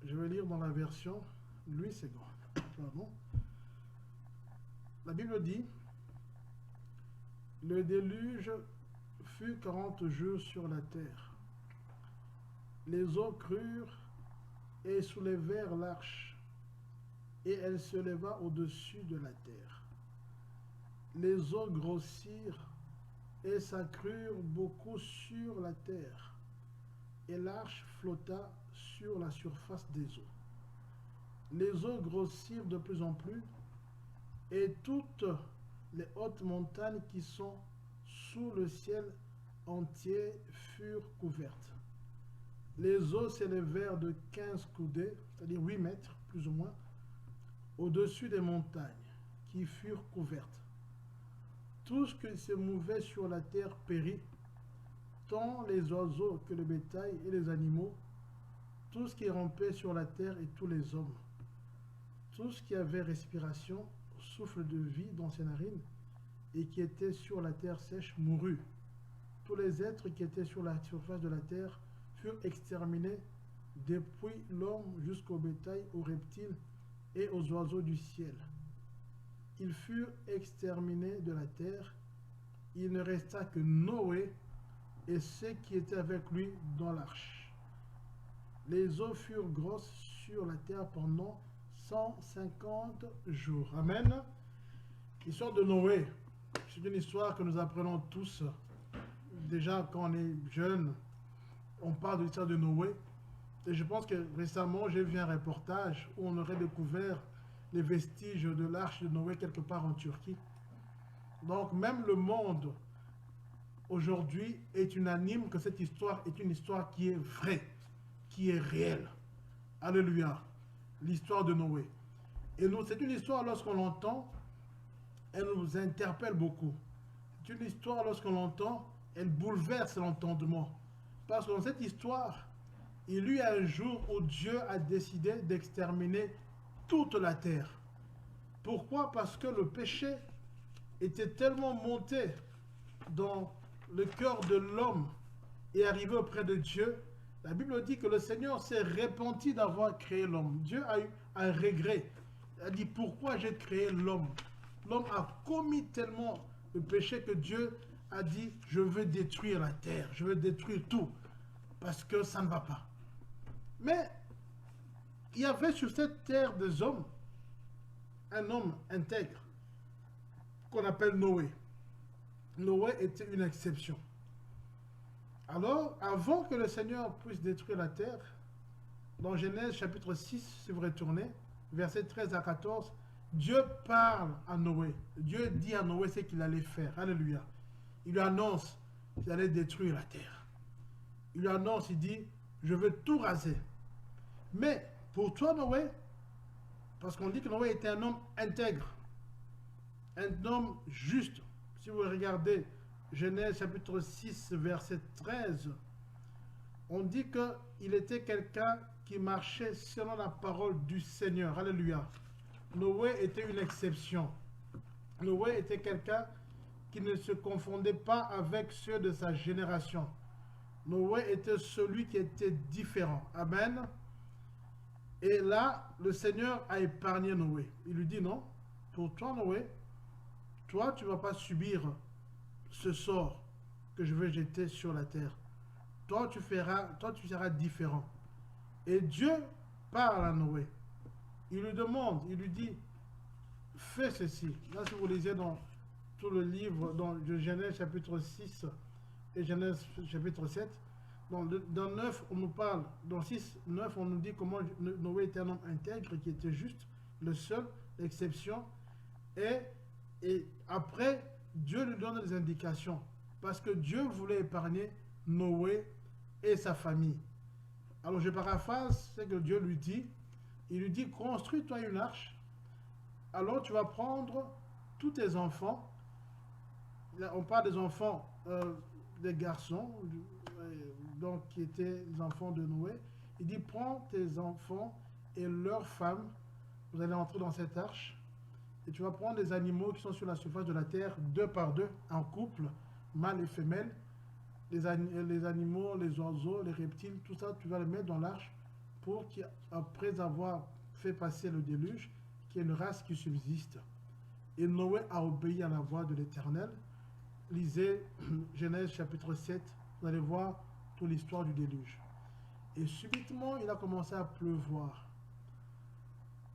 Je vais lire dans la version Louis II. Pardon. La Bible dit: le déluge fut 40 jours sur la terre. Les eaux crurent et soulevèrent l'arche, et elle se leva au-dessus de la terre. Les eaux grossirent et s'accrurent beaucoup sur la terre, et l'arche flotta sur la surface des eaux. Les eaux grossirent de plus en plus, et toutes les hautes montagnes qui sont sous le ciel entier furent couvertes. Les eaux s'élevèrent de 15 coudées, c'est-à-dire 8 mètres, plus ou moins, au-dessus des montagnes, qui furent couvertes. Tout ce qui se mouvait sur la terre périt, tant les oiseaux que le bétail et les animaux, tout ce qui rampait sur la terre et tous les hommes. Tout ce qui avait respiration, souffle de vie dans ses narines, et qui était sur la terre sèche mourut. Tous les êtres qui étaient sur la surface de la terre furent exterminés, depuis l'homme jusqu'au bétail, aux reptiles et aux oiseaux du ciel. Ils furent exterminés de la terre. Il ne resta que Noé et ceux qui étaient avec lui dans l'arche. Les eaux furent grosses sur la terre pendant 150 jours. Amen. L'histoire de Noé, c'est une histoire que nous apprenons tous. Déjà, quand on est jeune, on parle de l'histoire de Noé. Et je pense que récemment, j'ai vu un reportage où on aurait découvert les vestiges de l'arche de Noé quelque part en Turquie. Donc, même le monde aujourd'hui est unanime que cette histoire est une histoire qui est vraie, qui est réelle. Alléluia. L'histoire de Noé. Et nous, c'est une histoire, lorsqu'on l'entend, elle nous interpelle beaucoup. C'est une histoire, lorsqu'on l'entend, elle bouleverse l'entendement. Parce que dans cette histoire, il y a un jour où Dieu a décidé d'exterminer toute la terre. Pourquoi? Parce que le péché était tellement monté dans le cœur de l'homme et arrivé auprès de Dieu. La Bible dit que le Seigneur s'est repenti d'avoir créé l'homme. Dieu a eu un regret. Il a dit, pourquoi j'ai créé l'homme? L'homme a commis tellement de péché que Dieu a dit, je veux détruire la terre, je veux détruire tout, parce que ça ne va pas. Mais il y avait sur cette terre des hommes, un homme intègre, qu'on appelle Noé. Noé était une exception. Alors, avant que le Seigneur puisse détruire la terre, dans Genèse chapitre 6, si vous retournez, versets 13 à 14, Dieu parle à Noé. Dieu dit à Noé ce qu'il allait faire. Alléluia. Il lui annonce qu'il allait détruire la terre. Il lui annonce, il dit, je veux tout raser. Mais pour toi, Noé, parce qu'on dit que Noé était un homme intègre, un homme juste. Si vous regardez Genèse chapitre 6, verset 13, on dit qu'il était quelqu'un qui marchait selon la parole du Seigneur. Alléluia. Noé était une exception. Noé était quelqu'un qui ne se confondait pas avec ceux de sa génération. Noé était celui qui était différent. Amen. Et là, le Seigneur a épargné Noé. Il lui dit non, pour toi Noé, toi tu ne vas pas subir ce sort que je vais jeter sur la terre. Toi tu seras différent. Et Dieu parle à Noé. Il lui demande, il lui dit, fais ceci. Là, si vous lisez dans tout le livre, dans Genèse chapitre 6 et Genèse chapitre 7, dans 9, on nous parle, dans 6, 9, on nous dit comment Noé était un homme intègre, qui était juste, le seul, l'exception. Et après, Dieu lui donne des indications, parce que Dieu voulait épargner Noé et sa famille. Alors je paraphrase ce que Dieu lui dit. Il lui dit, construis-toi une arche. Alors tu vas prendre tous tes enfants. Là, on parle des enfants, des garçons, donc qui étaient les enfants de Noé. Il dit, prends tes enfants et leurs femmes. Vous allez entrer dans cette arche. Et tu vas prendre des animaux qui sont sur la surface de la terre, 2 par 2, en couple, mâle et femelle. Les animaux, les oiseaux, les reptiles, tout ça, tu vas les mettre dans l'arche pour qu'après avoir fait passer le déluge, qu'il y ait une race qui subsiste. Et Noé a obéi à la voix de l'Éternel. Lisez Genèse chapitre 7, vous allez voir toute l'histoire du déluge. Et subitement, il a commencé à pleuvoir.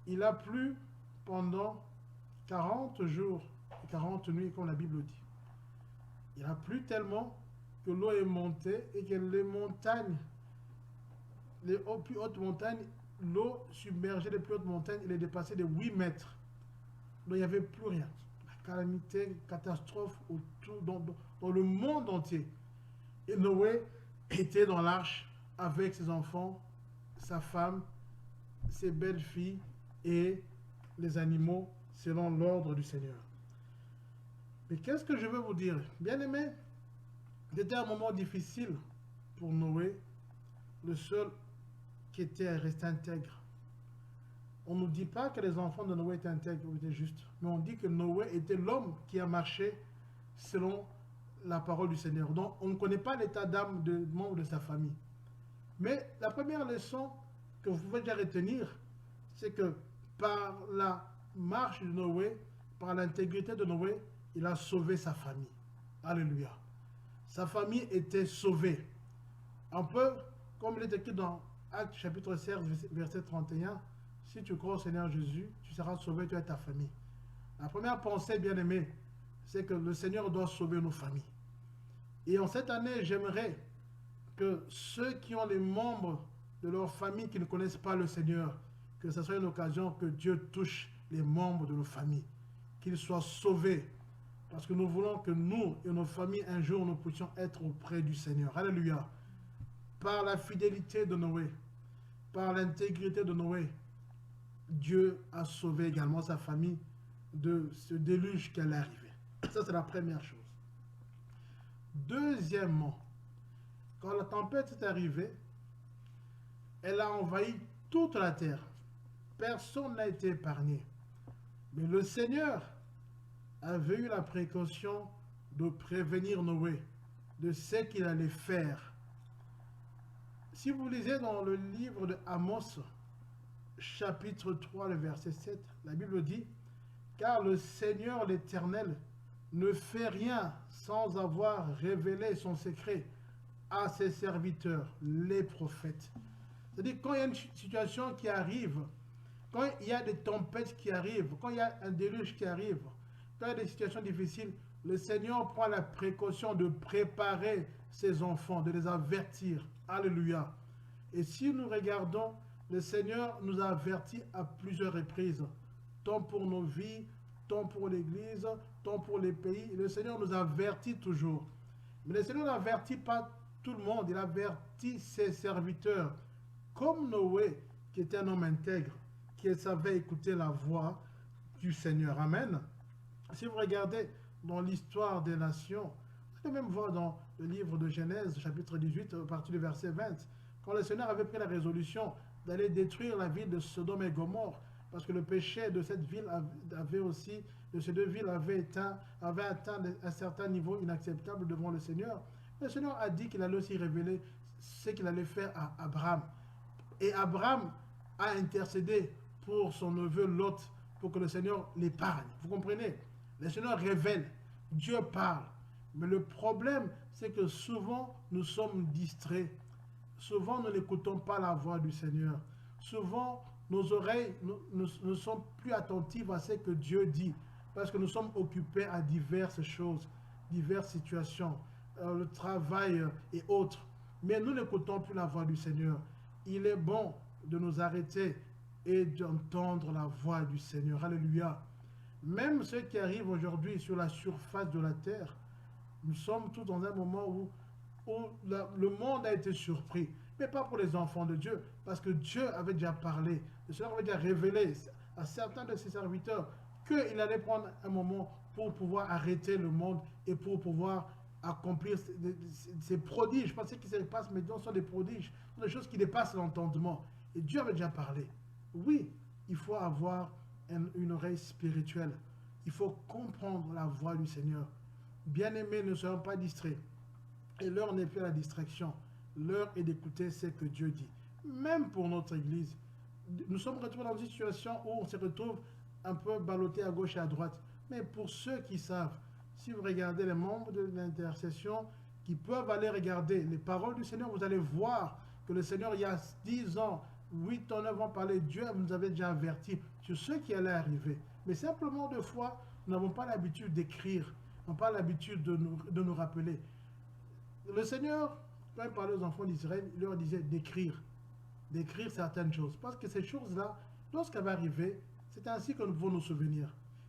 Il a plu pendant 40 jours et 40 nuits, comme la Bible dit. Il a plu tellement que l'eau est montée et que les montagnes, les plus hautes montagnes, l'eau submergeait les plus hautes montagnes, il est dépassé de 8 mètres. Donc il n'y avait plus rien. La calamité, catastrophe dans le monde entier. Et Noé était dans l'arche avec ses enfants, sa femme, ses belles-filles et les animaux selon l'ordre du Seigneur. Mais qu'est-ce que je veux vous dire? Bien-aimés, c'était un moment difficile pour Noé, le seul qui était resté intègre. On ne nous dit pas que les enfants de Noé étaient intègres ou étaient justes, mais on dit que Noé était l'homme qui a marché selon la parole du Seigneur. Donc, on ne connaît pas l'état d'âme de membres de sa famille. Mais la première leçon que vous pouvez déjà retenir, c'est que par la marche de Noé, par l'intégrité de Noé, il a sauvé sa famille. Alléluia. Sa famille était sauvée. Un peu comme il est écrit dans Actes chapitre 16, verset 31, si tu crois au Seigneur Jésus, tu seras sauvé, toi et ta famille. La première pensée, bien aimée, c'est que le Seigneur doit sauver nos familles. Et en cette année, j'aimerais que ceux qui ont les membres de leur famille qui ne connaissent pas le Seigneur, que ce soit une occasion que Dieu touche les membres de nos familles, qu'ils soient sauvés, parce que nous voulons que nous et nos familles, un jour, nous puissions être auprès du Seigneur. Alléluia. Par la fidélité de Noé, par l'intégrité de Noé, Dieu a sauvé également sa famille de ce déluge qui allait arriver. Ça, c'est la première chose. Deuxièmement, quand la tempête est arrivée, elle a envahi toute la terre. Personne n'a été épargné. Mais le Seigneur avait eu la précaution de prévenir Noé de ce qu'il allait faire. Si vous lisez dans le livre de Amos, chapitre 3, le verset 7, la Bible dit « Car le Seigneur l'Éternel ne fait rien sans avoir révélé son secret à ses serviteurs, les prophètes. » C'est-à-dire, quand il y a une situation qui arrive, quand il y a des tempêtes qui arrivent, quand il y a un déluge qui arrive, quand il y a des situations difficiles, le Seigneur prend la précaution de préparer ses enfants, de les avertir. Alléluia. Et si nous regardons, le Seigneur nous a avertis à plusieurs reprises, tant pour nos vies, tant pour l'Église, tant pour les pays. Le Seigneur nous avertit toujours. Mais le Seigneur n'avertit pas tout le monde, il avertit ses serviteurs, comme Noé, qui était un homme intègre, qui savait écouter la voix du Seigneur. Amen. Si vous regardez dans l'histoire des nations, vous pouvez même voir dans le livre de Genèse, chapitre 18, à partir du verset 20, quand le Seigneur avait pris la résolution d'aller détruire la ville de Sodome et Gomorrhe, parce que le péché de cette ville avait aussi, de ces deux villes avait atteint un certain niveau inacceptable devant le Seigneur. Le Seigneur a dit qu'il allait aussi révéler ce qu'il allait faire à Abraham. Et Abraham a intercédé pour son neveu Lot, pour que le Seigneur l'épargne. Vous comprenez? Le Seigneur révèle, Dieu parle. Mais le problème, c'est que souvent, nous sommes distraits. Souvent, nous n'écoutons pas la voix du Seigneur. Souvent, nos oreilles ne sont plus attentives à ce que Dieu dit, parce que nous sommes occupés à diverses choses, diverses situations, le travail et autres. Mais nous n'écoutons plus la voix du Seigneur. Il est bon de nous arrêter et d'entendre la voix du Seigneur. Alléluia. Même ceux qui arrivent aujourd'hui sur la surface de la terre, nous sommes tous dans un moment où le monde a été surpris. Mais pas pour les enfants de Dieu, parce que Dieu avait déjà parlé. Le Seigneur avait déjà révélé à certains de ses serviteurs qu'il allait prendre un moment pour pouvoir arrêter le monde et pour pouvoir accomplir ces prodiges. Je pensais qu'ils se passent maintenant sont des prodiges, sont des choses qui dépassent l'entendement. Et Dieu avait déjà parlé. Oui, il faut avoir une oreille spirituelle. Il faut comprendre la voix du Seigneur. Bien-aimés, ne soyons pas distraits. Et l'heure n'est plus à la distraction. L'heure est d'écouter ce que Dieu dit. Même pour notre Église, nous sommes retrouvés dans une situation où on se retrouve un peu ballotté à gauche et à droite. Mais pour ceux qui savent, si vous regardez les membres de l'intercession qui peuvent aller regarder les paroles du Seigneur, vous allez voir que le Seigneur, il y a 10 ans, 8 ans, 9 ans, parlait, Dieu nous avait déjà averti sur ce qui allait arriver. Mais simplement, deux fois, nous n'avons pas l'habitude d'écrire, nous n'avons pas l'habitude de nous rappeler. Le Seigneur, quand il parlait aux enfants d'Israël, il leur disait d'écrire certaines choses. Parce que ces choses-là, lorsqu'elles vont arriver, c'est ainsi que nous pouvons nous souvenir.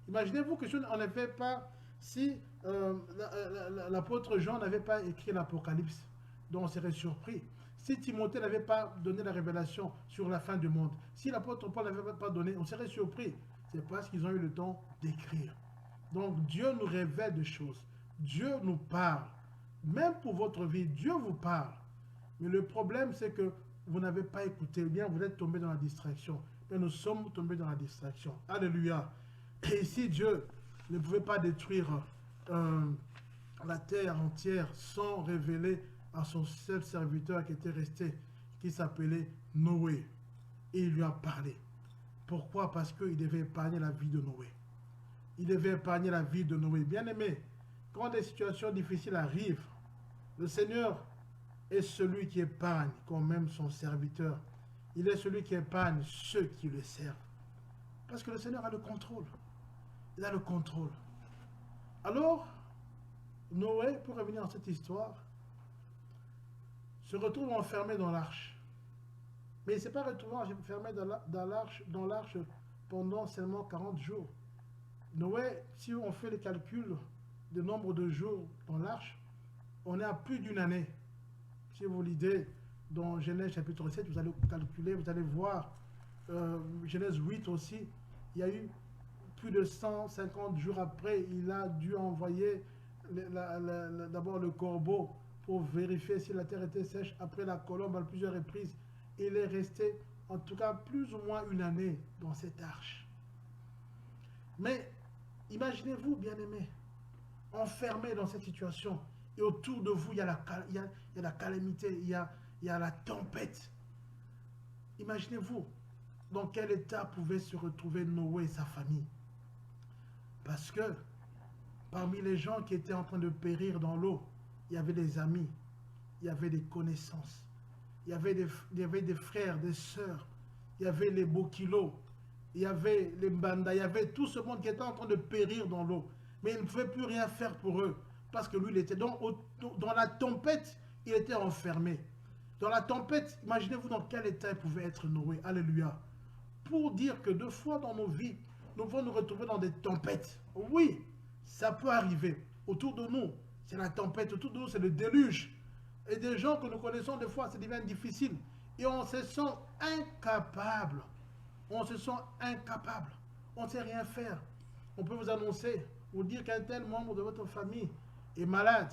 Imaginez-vous que si on n'avait pas, si l'apôtre Jean n'avait pas écrit l'Apocalypse, dont on serait surpris. Si Timothée n'avait pas donné la révélation sur la fin du monde, si l'apôtre Paul n'avait pas donné, on serait surpris. C'est parce qu'ils ont eu le temps d'écrire. Donc Dieu nous révèle des choses. Dieu nous parle. Même pour votre vie, Dieu vous parle. Mais le problème, c'est que vous n'avez pas écouté. Eh bien, vous êtes tombé dans la distraction. Mais nous sommes tombés dans la distraction. Alléluia. Et ici, Dieu ne pouvait pas détruire la terre entière sans révéler à son seul serviteur qui était resté, qui s'appelait Noé. Et il lui a parlé. Pourquoi? Parce qu'il devait épargner la vie de Noé. Il devait épargner la vie de Noé. Bien-aimé, quand des situations difficiles arrivent, le Seigneur est celui qui épargne quand même son serviteur. Il est celui qui épargne ceux qui le servent. Parce que le Seigneur a le contrôle. Il a le contrôle. Alors, Noé, pour revenir à cette histoire, se retrouve enfermé dans l'arche. Mais il ne s'est pas retrouvé enfermé dans l'arche pendant seulement 40 jours. Noé, si on fait le calcul du nombre de jours dans l'arche, on est à plus d'une année. Si vous lisez dans Genèse chapitre 7, vous allez calculer, vous allez voir, Genèse 8 aussi, il y a eu plus de 150 jours après, il a dû envoyer d'abord le corbeau pour vérifier si la terre était sèche, après la colombe à plusieurs reprises. Il est resté en tout cas plus ou moins une année dans cette arche. Mais imaginez-vous, bien-aimés, enfermé dans cette situation, et autour de vous, il y a la calamité, il y a la tempête. Imaginez-vous dans quel état pouvaient se retrouver Noé et sa famille. Parce que parmi les gens qui étaient en train de périr dans l'eau, il y avait des amis, il y avait des connaissances, il y avait des frères, des sœurs, il y avait les Bokilos, il y avait les Mbanda, il y avait tout ce monde qui était en train de périr dans l'eau. Mais il ne pouvait plus rien faire pour eux, parce que lui, il était dans la tempête, il était enfermé. Dans la tempête, imaginez-vous dans quel état il pouvait être Noé. Alléluia. Pour dire que deux fois dans nos vies, nous pouvons nous retrouver dans des tempêtes. Oui, ça peut arriver. Autour de nous, c'est la tempête. Autour de nous, c'est le déluge. Et des gens que nous connaissons, des fois, ça devient difficile. Et on se sent incapable. On se sent incapable. On ne sait rien faire. On peut vous annoncer, vous dire qu'un tel membre de votre famille est malade,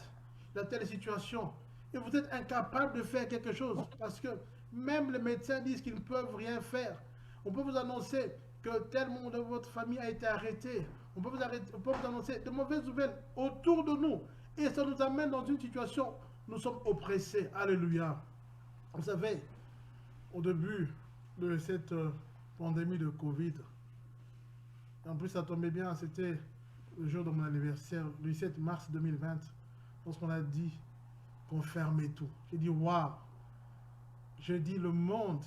dans telle situation, et vous êtes incapable de faire quelque chose, parce que même les médecins disent qu'ils ne peuvent rien faire. On peut vous annoncer que tel membre de votre famille a été arrêté. On peut vous annoncer de mauvaises nouvelles autour de nous, et ça nous amène dans une situation où nous sommes oppressés. Alléluia. Vous savez, au début de cette pandémie de Covid, en plus ça tombait bien, c'était le jour de mon anniversaire, le 7 mars 2020, lorsqu'on a dit qu'on fermait tout. J'ai dit, waouh! J'ai dit, le monde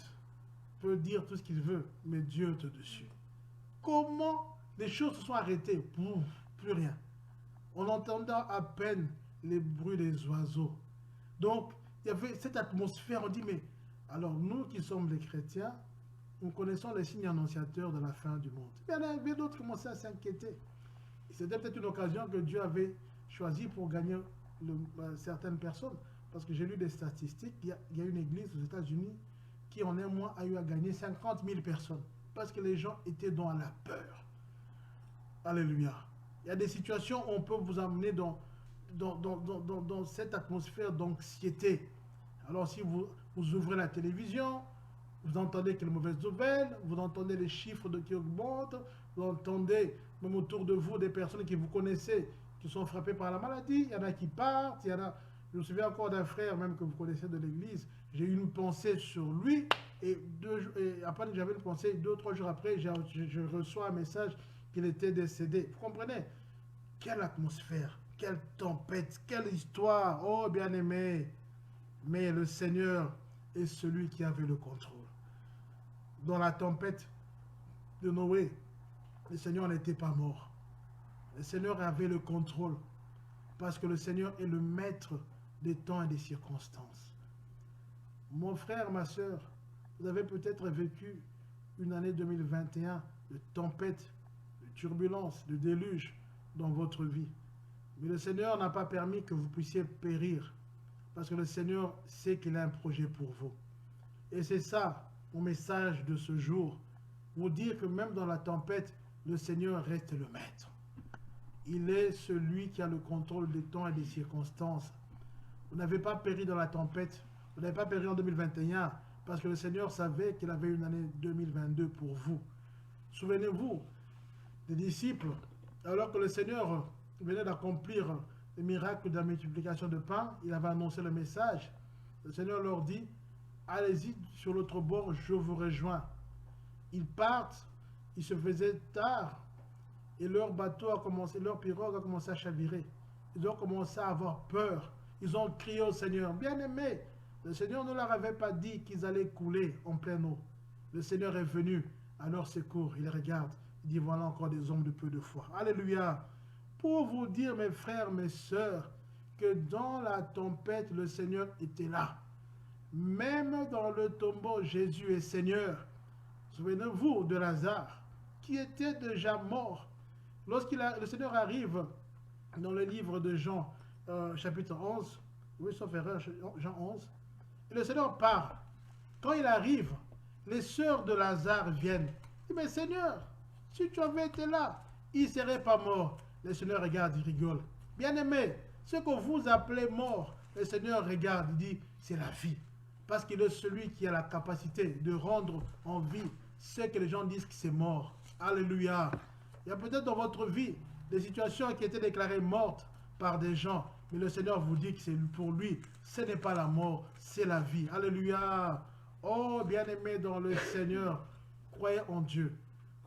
peut dire tout ce qu'il veut, mais Dieu est au-dessus. Comment les choses se sont arrêtées? Plus rien. On entendait à peine les bruits des oiseaux. Donc, il y avait cette atmosphère, on dit, mais alors nous qui sommes les chrétiens, nous connaissons les signes annonciateurs de la fin du monde. Il y en avait d'autres qui commençaient à s'inquiéter. C'était peut-être une occasion que Dieu avait choisie pour gagner certaines personnes. Parce que j'ai lu des statistiques, il y a une église aux États-Unis qui en un mois a eu à gagner 50 000 personnes. Parce que les gens étaient dans la peur. Alléluia. Il y a des situations où on peut vous amener dans cette atmosphère d'anxiété. Alors si vous ouvrez la télévision, vous entendez que les mauvaises nouvelles, vous entendez les chiffres qui augmentent, vous entendez même autour de vous des personnes que vous connaissez qui sont frappées par la maladie, il y en a qui partent, il y en a... Je me souviens encore d'un frère même que vous connaissez de l'église, j'ai eu une pensée sur lui, et après j'avais une pensée, 2 ou 3 jours après, je reçois un message qu'il était décédé. Vous comprenez? Quelle atmosphère, quelle tempête, quelle histoire, oh bien-aimé. Mais le Seigneur est celui qui avait le contrôle. Dans la tempête de Noé, le Seigneur n'était pas mort. Le Seigneur avait le contrôle, parce que le Seigneur est le maître des temps et des circonstances. Mon frère, ma soeur, vous avez peut-être vécu une année 2021 de tempête, de turbulence, de déluge dans votre vie. Mais le Seigneur n'a pas permis que vous puissiez périr. parce que le Seigneur sait qu'il a un projet pour vous. Et c'est ça, mon message de ce jour, vous dire que même dans la tempête, le Seigneur reste le maître. Il est celui qui a le contrôle des temps et des circonstances. Vous n'avez pas péri dans la tempête, vous n'avez pas péri en 2021, parce que le Seigneur savait qu'il avait une année 2022 pour vous. Souvenez-vous des disciples, alors que le Seigneur venait d'accomplir le miracle de la multiplication de pain, il avait annoncé le message. Le Seigneur leur dit, allez-y sur l'autre bord, je vous rejoins. Ils partent, il se faisait tard, et leur bateau a commencé, leur pirogue a commencé à chavirer. Ils ont commencé à avoir peur. Ils ont crié au Seigneur, bien-aimé, le Seigneur ne leur avait pas dit qu'ils allaient couler en pleine eau. Le Seigneur est venu à leur secours. Il regarde, il dit, voilà encore des hommes de peu de foi. Alléluia. Pour vous dire, mes frères, mes sœurs, que dans la tempête, le Seigneur était là. Même dans le tombeau, Jésus est Seigneur. Souvenez-vous de Lazare, qui était déjà mort. Le Seigneur arrive dans le livre de Jean, chapitre 11, oui, sauf erreur, Jean 11, et le Seigneur part. Quand il arrive, les sœurs de Lazare viennent. Il dit, mais Seigneur, si tu avais été là, il ne serait pas mort. Le Seigneur regarde, il rigole. Bien-aimé, ce que vous appelez mort, le Seigneur regarde, il dit, c'est la vie. Parce qu'il est celui qui a la capacité de rendre en vie ce que les gens disent que c'est mort. Alléluia. Il y a peut-être dans votre vie des situations qui étaient déclarées mortes par des gens, mais le Seigneur vous dit que c'est pour lui, ce n'est pas la mort, c'est la vie. Alléluia. Oh, bien-aimé dans le Seigneur, croyez en Dieu,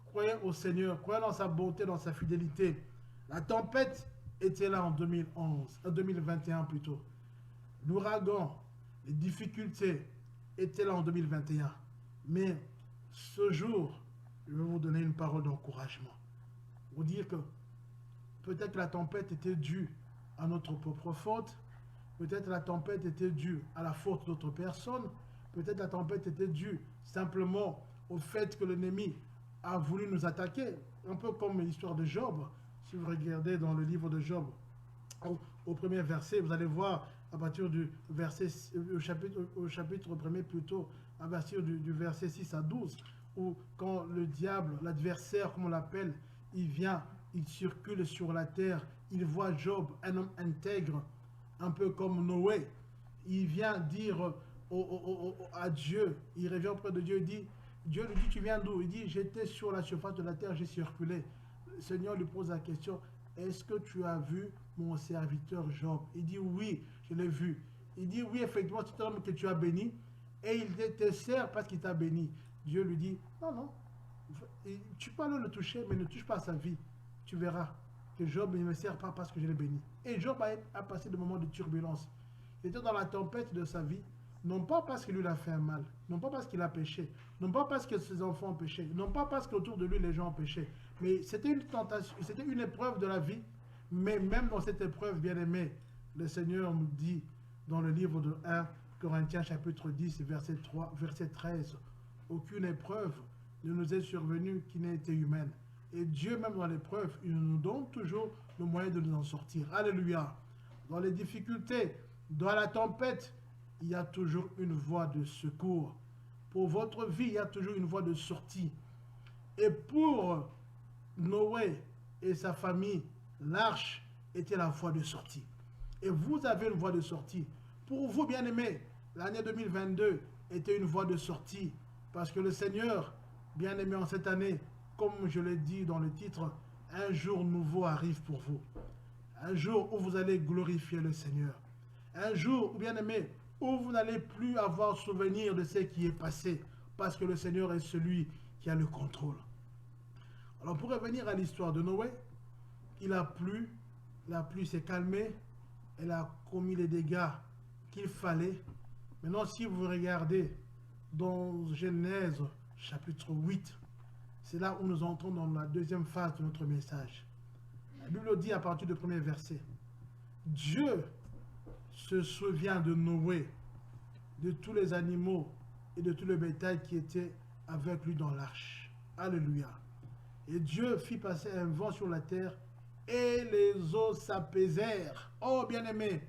croyez au Seigneur, croyez dans sa bonté, dans sa fidélité. La tempête était là en 2021 plutôt. L'ouragan, les difficultés étaient là en 2021. Mais ce jour, je vais vous donner une parole d'encouragement. Vous dire que peut-être la tempête était due à notre propre faute, peut-être la tempête était due à la faute d'autres personnes, peut-être la tempête était due simplement au fait que l'ennemi a voulu nous attaquer, un peu comme l'histoire de Job. Si vous regardez dans le livre de Job, au premier verset, vous allez voir à partir du verset, au chapitre premier plutôt, à partir du verset 6 à 12, où quand le diable, l'adversaire, comme on l'appelle, il vient, il circule sur la terre, il voit Job, un homme intègre, un peu comme Noé. Il vient dire à Dieu, il revient auprès de Dieu, il dit, Dieu lui dit, tu viens d'où? Il dit, j'étais sur la surface de la terre, j'ai circulé. Le Seigneur lui pose la question, est-ce que tu as vu mon serviteur Job? Il dit, oui, je l'ai vu. Il dit, oui, effectivement, c'est un homme que tu as béni, et il te sert parce qu'il t'a béni. Dieu lui dit, non, non, tu peux le toucher, mais ne touche pas à sa vie. Tu verras que Job ne me sert pas parce que je l'ai béni. Et Job a passé des moments de turbulence. Il était dans la tempête de sa vie, non pas parce qu'il lui a fait un mal, non pas parce qu'il a péché, non pas parce que ses enfants ont péché, non pas parce qu'autour de lui les gens ont péché, mais c'était une tentation, c'était une épreuve de la vie. Mais même dans cette épreuve, bien aimé, le Seigneur nous dit dans le livre de 1 Corinthiens chapitre 10, verset 13, aucune épreuve ne nous est survenue qui n'ait été humaine. Et Dieu, même dans l'épreuve, il nous donne toujours le moyen de nous en sortir. Alléluia. Dans les difficultés, dans la tempête, il y a toujours une voie de secours. Pour votre vie, il y a toujours une voie de sortie. Et pour Noé et sa famille, l'arche était la voie de sortie. Et vous avez une voie de sortie. Pour vous, bien-aimés, l'année 2022 était une voie de sortie. Parce que le Seigneur, bien-aimé, en cette année, comme je l'ai dit dans le titre, un jour nouveau arrive pour vous. Un jour où vous allez glorifier le Seigneur. Un jour, bien-aimé, où vous n'allez plus avoir souvenir de ce qui est passé. Parce que le Seigneur est celui qui a le contrôle. Alors pour revenir à l'histoire de Noé, il a plu, la pluie s'est calmée, elle a commis les dégâts qu'il fallait. Maintenant, si vous regardez dans Genèse chapitre 8, c'est là où nous entrons dans la deuxième phase de notre message. La Bible dit à partir du premier verset, Dieu se souvient de Noé, de tous les animaux et de tout le bétail qui était avec lui dans l'arche. Alléluia. Et Dieu fit passer un vent sur la terre et les eaux s'apaisèrent. Oh bien-aimé,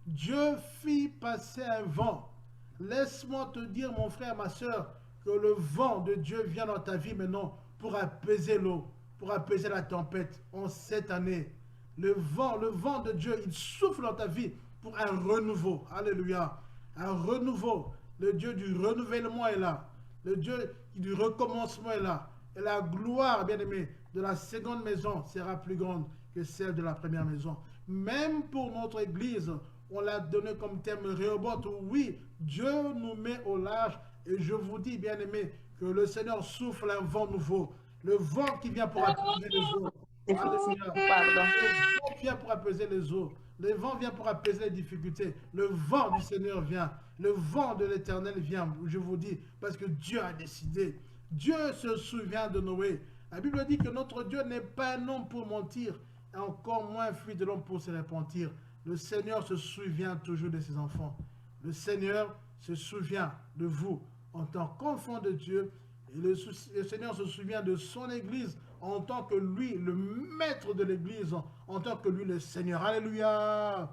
Dieu fit passer un vent. Laisse-moi te dire, mon frère, ma soeur, que le vent de Dieu vient dans ta vie maintenant pour apaiser l'eau, pour apaiser la tempête en cette année. Le vent de Dieu, il souffle dans ta vie pour un renouveau. Alléluia. Un renouveau. Le Dieu du renouvellement est là. Le Dieu du recommencement est là. Et la gloire, bien aimé, de la seconde maison sera plus grande que celle de la première maison. Même pour notre église, on l'a donné comme thème Rehoboth. Oui, Dieu nous met au large. Et je vous dis, bien aimé, que le Seigneur souffle un vent nouveau. Le vent qui vient pour apaiser les eaux. Alléluia. Le vent vient pour apaiser les eaux. Le vent vient pour apaiser les difficultés. Le vent du Seigneur vient. Le vent de l'Éternel vient, je vous dis, parce que Dieu a décidé. Dieu se souvient de Noé. La Bible dit que notre Dieu n'est pas un homme pour mentir, et encore moins fils de l'homme pour se repentir. Le Seigneur se souvient toujours de ses enfants. Le Seigneur se souvient de vous en tant qu'enfant de Dieu. Et le Seigneur se souvient de son Église en tant que lui, le maître de l'Église, en tant que lui, le Seigneur. Alléluia.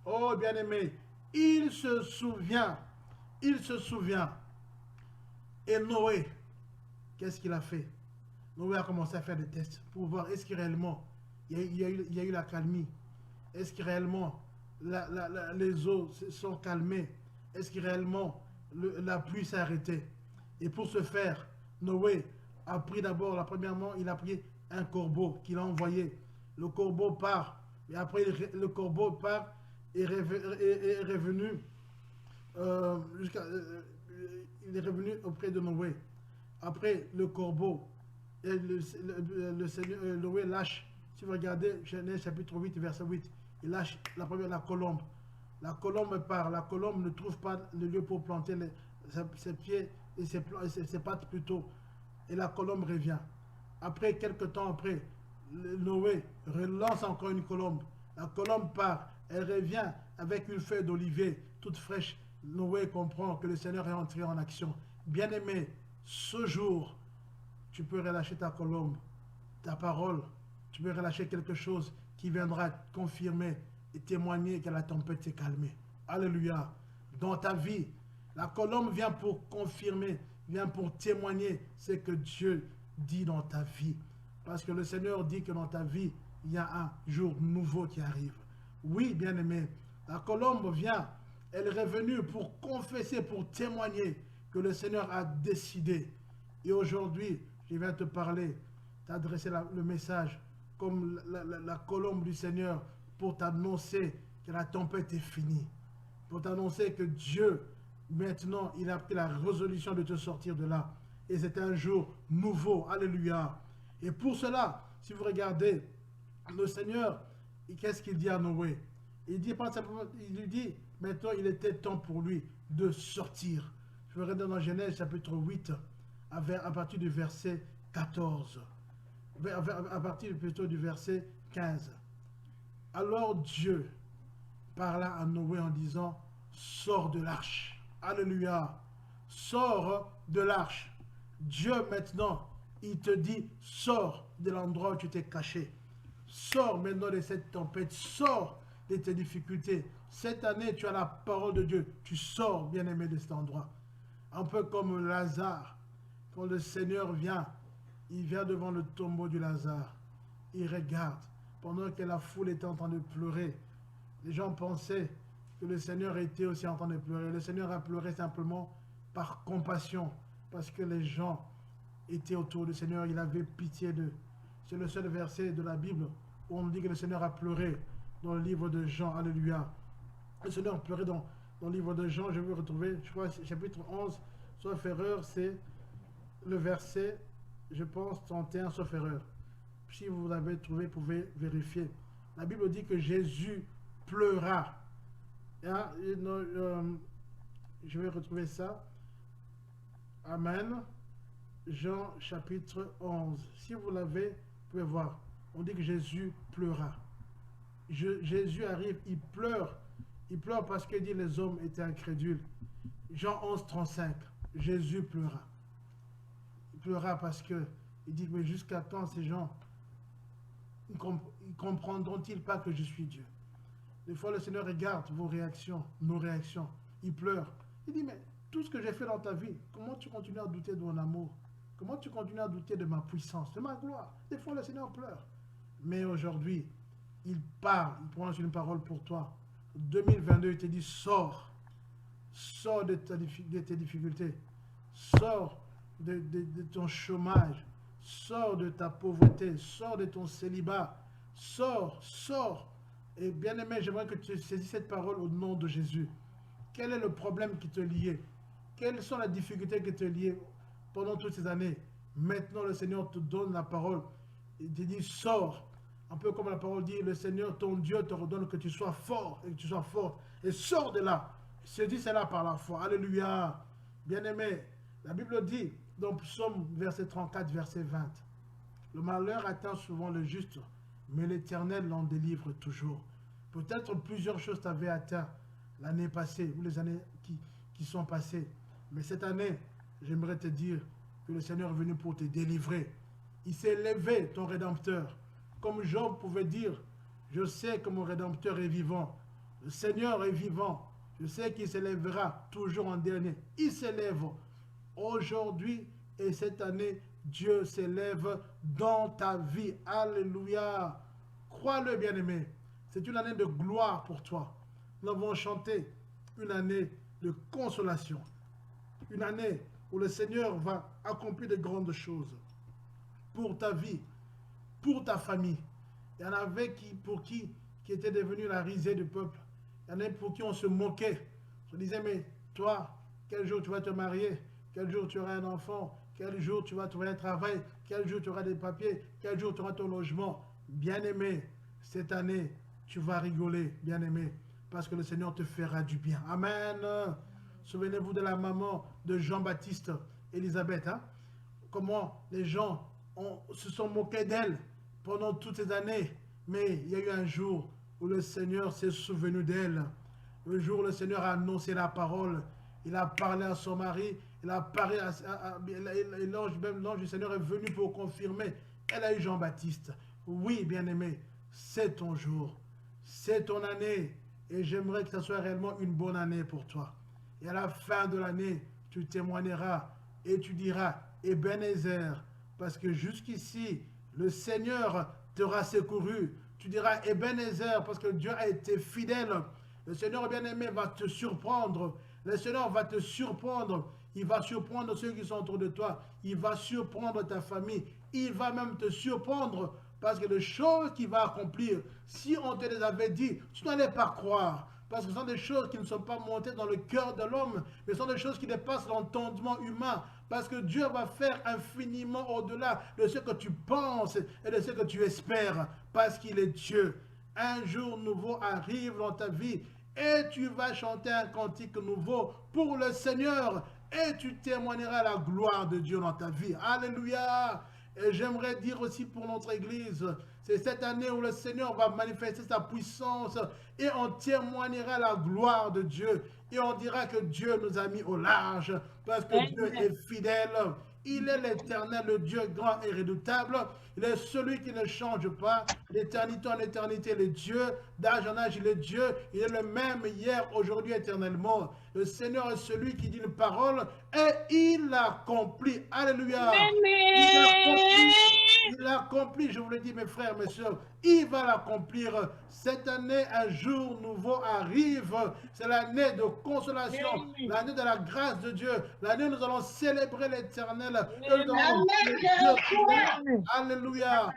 Oh, bien-aimé, il se souvient. Il se souvient. Et Noé, qu'est-ce qu'il a fait? Noé a commencé à faire des tests pour voir est-ce que réellement il y a eu la calmie. Est-ce que réellement les eaux se sont calmées? Est-ce que réellement la pluie s'est arrêtée? Et pour ce faire, Noé a pris d'abord, premièrement, il a pris un corbeau qu'il a envoyé. Le corbeau part. Et après, le corbeau part et est revenu il est revenu auprès de Noé. Après, le corbeau, et le Seigneur, Noé lâche. Si vous regardez Genèse chapitre 8, verset 8, il lâche la colombe. La colombe part. La colombe ne trouve pas le lieu pour planter ses pieds et ses pattes plutôt. Et la colombe revient. Après, quelques temps après, Noé relance encore une colombe. La colombe part. Elle revient avec une feuille d'olivier toute fraîche. Noé comprend que le Seigneur est entré en action. Bien-aimé, ce jour, tu peux relâcher ta colombe, ta parole. Tu peux relâcher quelque chose qui viendra confirmer et témoigner que la tempête s'est calmée. Alléluia. Dans ta vie, la colombe vient pour confirmer, vient pour témoigner ce que Dieu dit dans ta vie. Parce que le Seigneur dit que dans ta vie, il y a un jour nouveau qui arrive. Oui, bien-aimé, la colombe vient, elle est revenue pour confesser, pour témoigner que le Seigneur a décidé. Et aujourd'hui, je viens te parler, t'adresser le message comme la colombe du Seigneur pour t'annoncer que la tempête est finie. Pour t'annoncer que Dieu, maintenant, il a pris la résolution de te sortir de là. Et c'est un jour nouveau. Alléluia. Et pour cela, si vous regardez, le Seigneur, qu'est-ce qu'il dit à Noé? Il dit pas simplement, il lui dit, maintenant il était temps pour lui de sortir. Je vais regarder dans Genèse chapitre 8, à partir du verset 14. À partir plutôt du verset 15. Alors Dieu parla à Noé en disant, sors de l'arche. Alléluia. Sors de l'arche. Dieu maintenant, il te dit, sors de l'endroit où tu t'es caché. Sors maintenant de cette tempête. Sors de tes difficultés. Cette année, tu as la parole de Dieu. Tu sors, bien-aimé, de cet endroit. Un peu comme Lazare. Quand le Seigneur vient, il vient devant le tombeau du Lazare. Il regarde. Pendant que la foule était en train de pleurer, les gens pensaient que le Seigneur était aussi en train de pleurer. Le Seigneur a pleuré simplement par compassion, parce que les gens étaient autour du Seigneur. Il avait pitié d'eux. C'est le seul verset de la Bible où on dit que le Seigneur a pleuré dans le livre de Jean. Alléluia. Le Seigneur pleurait dans le livre de Jean. Je vais retrouver, je crois, chapitre 11, sauf erreur, c'est le verset, je pense, 31, sauf erreur. Si vous l'avez trouvé, vous pouvez vérifier. La Bible dit que Jésus pleura. Hein? Je vais retrouver ça. Amen. Jean chapitre 11. Si vous l'avez, vous pouvez voir. On dit que Jésus pleura. Jésus arrive, il pleure. Il pleure parce qu'il dit les hommes étaient incrédules. Jean 11, 35. Jésus pleura. Il pleura parce que il dit, mais jusqu'à quand ces gens ne comprendront-ils pas que je suis Dieu? Des fois, le Seigneur regarde vos réactions, nos réactions. Il pleure. Il dit, mais tout ce que j'ai fait dans ta vie, comment tu continues à douter de mon amour? Comment tu continues à douter de ma puissance, de ma gloire? Des fois, le Seigneur pleure. Mais aujourd'hui, il parle, il prononce une parole pour toi. 2022, il te dit, sors. Sors de tes difficultés. Sors de ton chômage. Sors de ta pauvreté. Sors de ton célibat. Sors. Et bien aimé, j'aimerais que tu saisisses cette parole au nom de Jésus. Quel est le problème qui te liait? Quelles sont les difficultés qui te liaient pendant toutes ces années? Maintenant, le Seigneur te donne la parole. Il te dit, sors. Un peu comme la parole dit, le Seigneur, ton Dieu, te redonne que tu sois fort et que tu sois forte. Et sors de là. Se dit cela par la foi. Alléluia. Bien-aimé, la Bible dit, dans Psaume verset 34, verset 20, le malheur atteint souvent le juste, mais l'Éternel l'en délivre toujours. Peut-être plusieurs choses t'avaient atteint l'année passée ou les années qui sont passées. Mais cette année, j'aimerais te dire que le Seigneur est venu pour te délivrer. Il s'est levé, ton Rédempteur. Comme Job pouvait dire, je sais que mon Rédempteur est vivant. Le Seigneur est vivant. Je sais qu'il s'élèvera toujours en dernier. Il s'élève aujourd'hui et cette année, Dieu s'élève dans ta vie. Alléluia. Crois-le, bien-aimé. C'est une année de gloire pour toi. Nous avons chanté une année de consolation. Une année où le Seigneur va accomplir de grandes choses pour ta vie, pour ta famille. Il y en avait qui était devenu la risée du peuple. Il y en a pour qui on se moquait. On disait, mais toi, quel jour tu vas te marier? Quel jour tu auras un enfant? Quel jour tu vas trouver un travail? Quel jour tu auras des papiers? Quel jour tu auras ton logement? Bien-aimé, cette année, tu vas rigoler, bien-aimé, parce que le Seigneur te fera du bien. Amen. Souvenez-vous de la maman de Jean-Baptiste, Élisabeth. Hein? Comment les gens se sont moqués d'elle pendant toutes ces années. Mais il y a eu un jour où le Seigneur s'est souvenu d'elle. Le jour où le Seigneur a annoncé la parole, il a parlé à son mari, il a parlé l'ange du Seigneur est venu pour confirmer. Elle a eu Jean-Baptiste. Oui, bien-aimé, c'est ton jour, c'est ton année, et j'aimerais que ce soit réellement une bonne année pour toi. Et à la fin de l'année, tu témoigneras et tu diras, Ebenezer, parce que jusqu'ici, le Seigneur t'aura secouru. Tu diras Ebenezer parce que Dieu a été fidèle. Le Seigneur bien-aimé va te surprendre. Le Seigneur va te surprendre. Il va surprendre ceux qui sont autour de toi. Il va surprendre ta famille. Il va même te surprendre parce que les choses qu'il va accomplir, si on te les avait dit, tu n'allais pas croire. Parce que ce sont des choses qui ne sont pas montées dans le cœur de l'homme, mais ce sont des choses qui dépassent l'entendement humain. Parce que Dieu va faire infiniment au-delà de ce que tu penses et de ce que tu espères. Parce qu'il est Dieu. Un jour nouveau arrive dans ta vie et tu vas chanter un cantique nouveau pour le Seigneur. Et tu témoigneras la gloire de Dieu dans ta vie. Alléluia. Et j'aimerais dire aussi pour notre Église, c'est cette année où le Seigneur va manifester sa puissance et on témoignera la gloire de Dieu. Et on dira que Dieu nous a mis au large parce que Dieu est fidèle. Il est l'Éternel, le Dieu grand et redoutable. Il est celui qui ne change pas. D'éternité en éternité, le Dieu. D'âge en âge, il est Dieu. Il est le même hier, aujourd'hui, éternellement. Le Seigneur est celui qui dit une parole et il l'accomplit. Alléluia. Il l'accomplit, je vous le dis, mes frères, mes soeurs. Il va l'accomplir. Cette année, un jour nouveau arrive. C'est l'année de consolation, l'année de la grâce de Dieu. L'année où nous allons célébrer l'Éternel. Alléluia.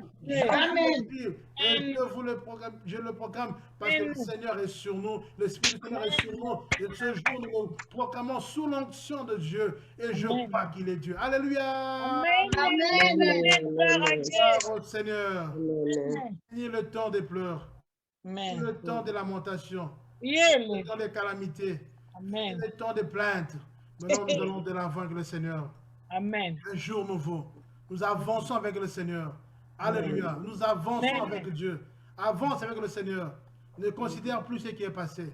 Je le proclame parce que le Seigneur est sur nous. L'Esprit du Seigneur est sur nous. Et ce jour, nous le proclamons sous l'onction de Dieu. Et je crois qu'il est Dieu. Alléluia. Amen. Gloire au Seigneur. Fini le temps des pleurs. Fini le temps des lamentations. Fini le temps des calamités. Fini le temps des plaintes. Maintenant, nous allons de l'avant avec le Seigneur. Amen. Un jour nouveau. Nous avançons avec le Seigneur. Alléluia. Nous avançons avec Dieu. Avance avec le Seigneur. Ne considère plus ce qui est passé.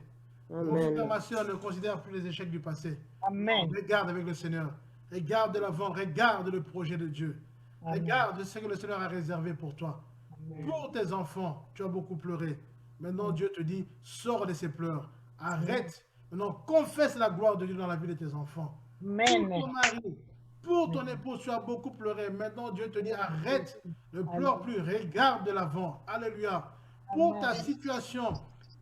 Mon frère, ma soeur, ne considère plus les échecs du passé. Amen. Regarde avec le Seigneur. Regarde de l'avant. Regarde le projet de Dieu. Amen. Regarde ce que le Seigneur a réservé pour toi. Amen. Pour tes enfants, tu as beaucoup pleuré. Maintenant, Dieu te dit, sors de ces pleurs. Arrête. Maintenant, confesse la gloire de Dieu dans la vie de tes enfants. Pour ton mari, pour ton épouse, tu as beaucoup pleuré. Maintenant, Dieu te dit, arrête, ne pleure plus, regarde de l'avant. Alléluia. Pour ta situation,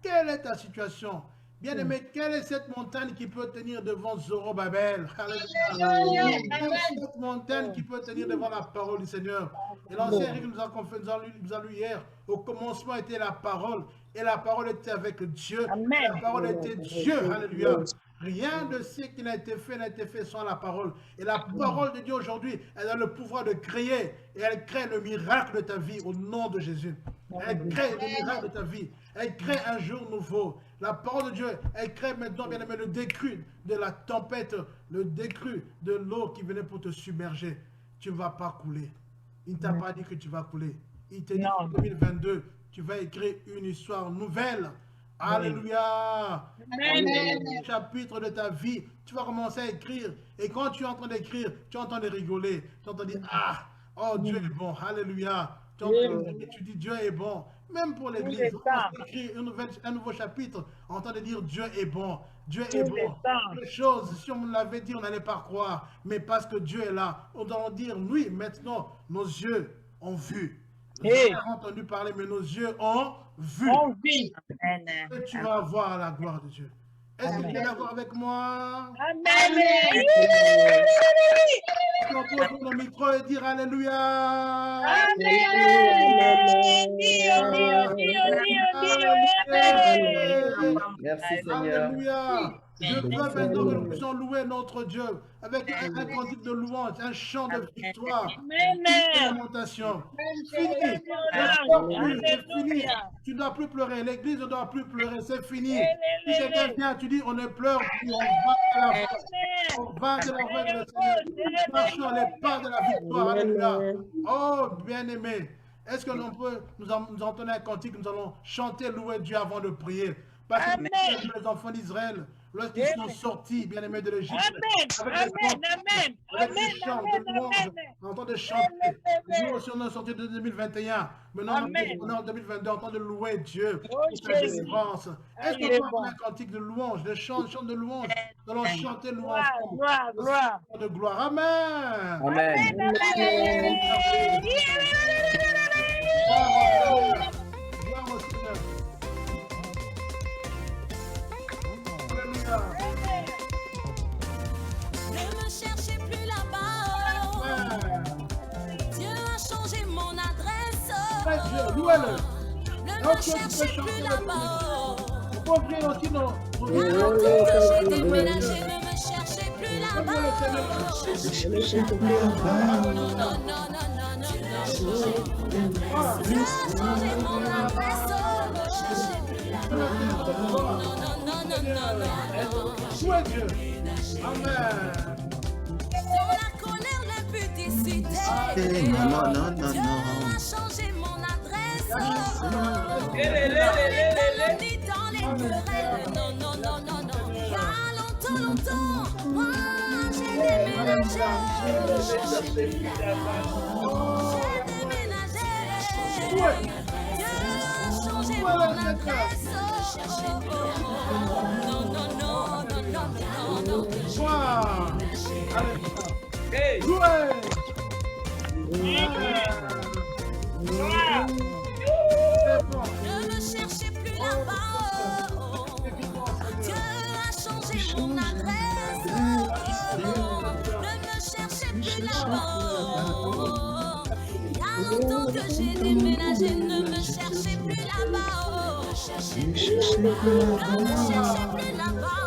quelle est ta situation? Bien-aimé, quelle est cette montagne qui peut tenir devant Zorobabel? Alléluia. Quelle est cette montagne qui peut tenir devant la parole du Seigneur? Et l'ancien Eric nous a lu hier, au commencement était la parole, et la parole était avec Dieu. La parole était Dieu. Alléluia. Rien de ce qui n'a été fait sans la parole. Et la parole de Dieu aujourd'hui, elle a le pouvoir de créer. Et elle crée le miracle de ta vie au nom de Jésus. Elle crée le miracle de ta vie. Elle crée un jour nouveau. La parole de Dieu, elle crée maintenant, bien aimé, le décrue de la tempête, le décrue de l'eau qui venait pour te submerger. Tu ne vas pas couler. Il ne t'a pas dit que tu vas couler. Il t'a dit en 2022, tu vas écrire une histoire nouvelle. Alléluia. Le chapitre de ta vie, tu vas commencer à écrire. Et quand tu es en train d'écrire, tu entends de rigoler. Tu entends dire, ah, oh Dieu est bon. Alléluia. Tu dis Dieu est bon. Même pour l'église, on écrit un nouveau chapitre. On entend de dire Dieu est bon. Dieu est bon. Les choses, si on me l'avait dit, on n'allait pas croire. Mais parce que Dieu est là, on doit dire, oui, maintenant, nos yeux ont vu. Nous avons entendu parler, mais nos yeux ont vu. Et tu vas voir la gloire de Dieu. Est-ce que tu es d'accord avec moi? Amen. On peut ouvrir le micro et dire Alléluia. Merci Seigneur. Alléluia. Je veux maintenant que nous puissions louer notre Dieu avec un cantique de louange, un chant de victoire, une lamentation. Fini. C'est fini. Tu ne dois plus pleurer. L'église ne doit plus pleurer. C'est fini. Si quelqu'un vient, tu dis on ne pleure plus. On va de la voix de le Seigneur. Marchons les pas de la victoire. Alléluia. Oh, bien-aimé. Est-ce que nous entendons un cantique, nous allons chanter, louer Dieu avant de prier? Parce que les enfants d'Israël, lorsqu'ils sont sortis, bien-aimés de l'Égypte, avec les chants de louange, on entend de chanter. Nous aussi, on est sortis de 2021. Maintenant, on est en 2022, on entend de louer Dieu pour sa délivrance. Est-ce qu'on peut entendre un cantique de louange, de chant de louange? Nous allons chanter louange. Gloire. De gloire. Amen. Amen. Gloire au Seigneur. Ne me cherchez plus là-bas. Dieu a changé mon adresse. Ne me cherchez plus là-bas. Maintenant que j'ai déménagé, ne me cherchez plus là-bas. Non. Dieu a changé mon adresse. Ne me cherchez plus là-bas. Amen. Dans la colère, l'impudicité. Dieu a changé mon adresse. Dans les querelles. Non. Il y a longtemps, moi j'ai déménagé. Dieu a changé mon adresse. Ne me cherchez plus là-bas. Dieu a changé mon adresse. Ne me cherchez plus là-bas. Il y a longtemps que j'ai déménagé. Ne me cherchez plus là-bas. Ne me cherchez plus là-bas.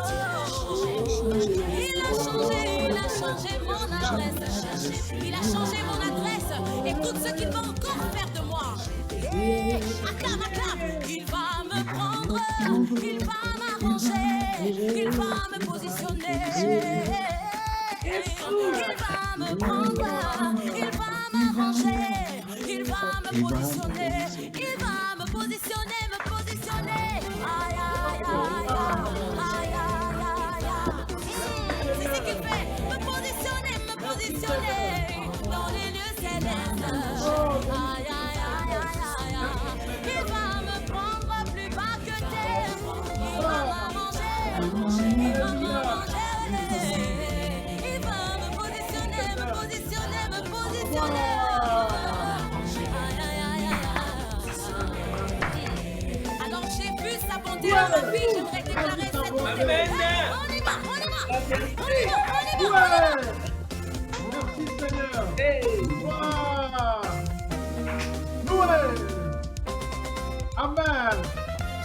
Il a changé mon adresse. Il a changé mon adresse. Écoute ce qu'il va encore faire de moi. Acclame. Il va me prendre. Il va m'arranger. Il va me positionner. Il va me prendre. Il va m'arranger. Il va me positionner. Il va me positionner. Aïe. C'est ce qu'il fait. Me positionner dans les lieux célestes. Aïe. Il va me prendre plus bas. Alors j'ai vu sa bonté dans ma vie, j'aimerais déclarer cette bonté. On y va, on y va. On y va, on y va. Merci Seigneur. Loué. Amen.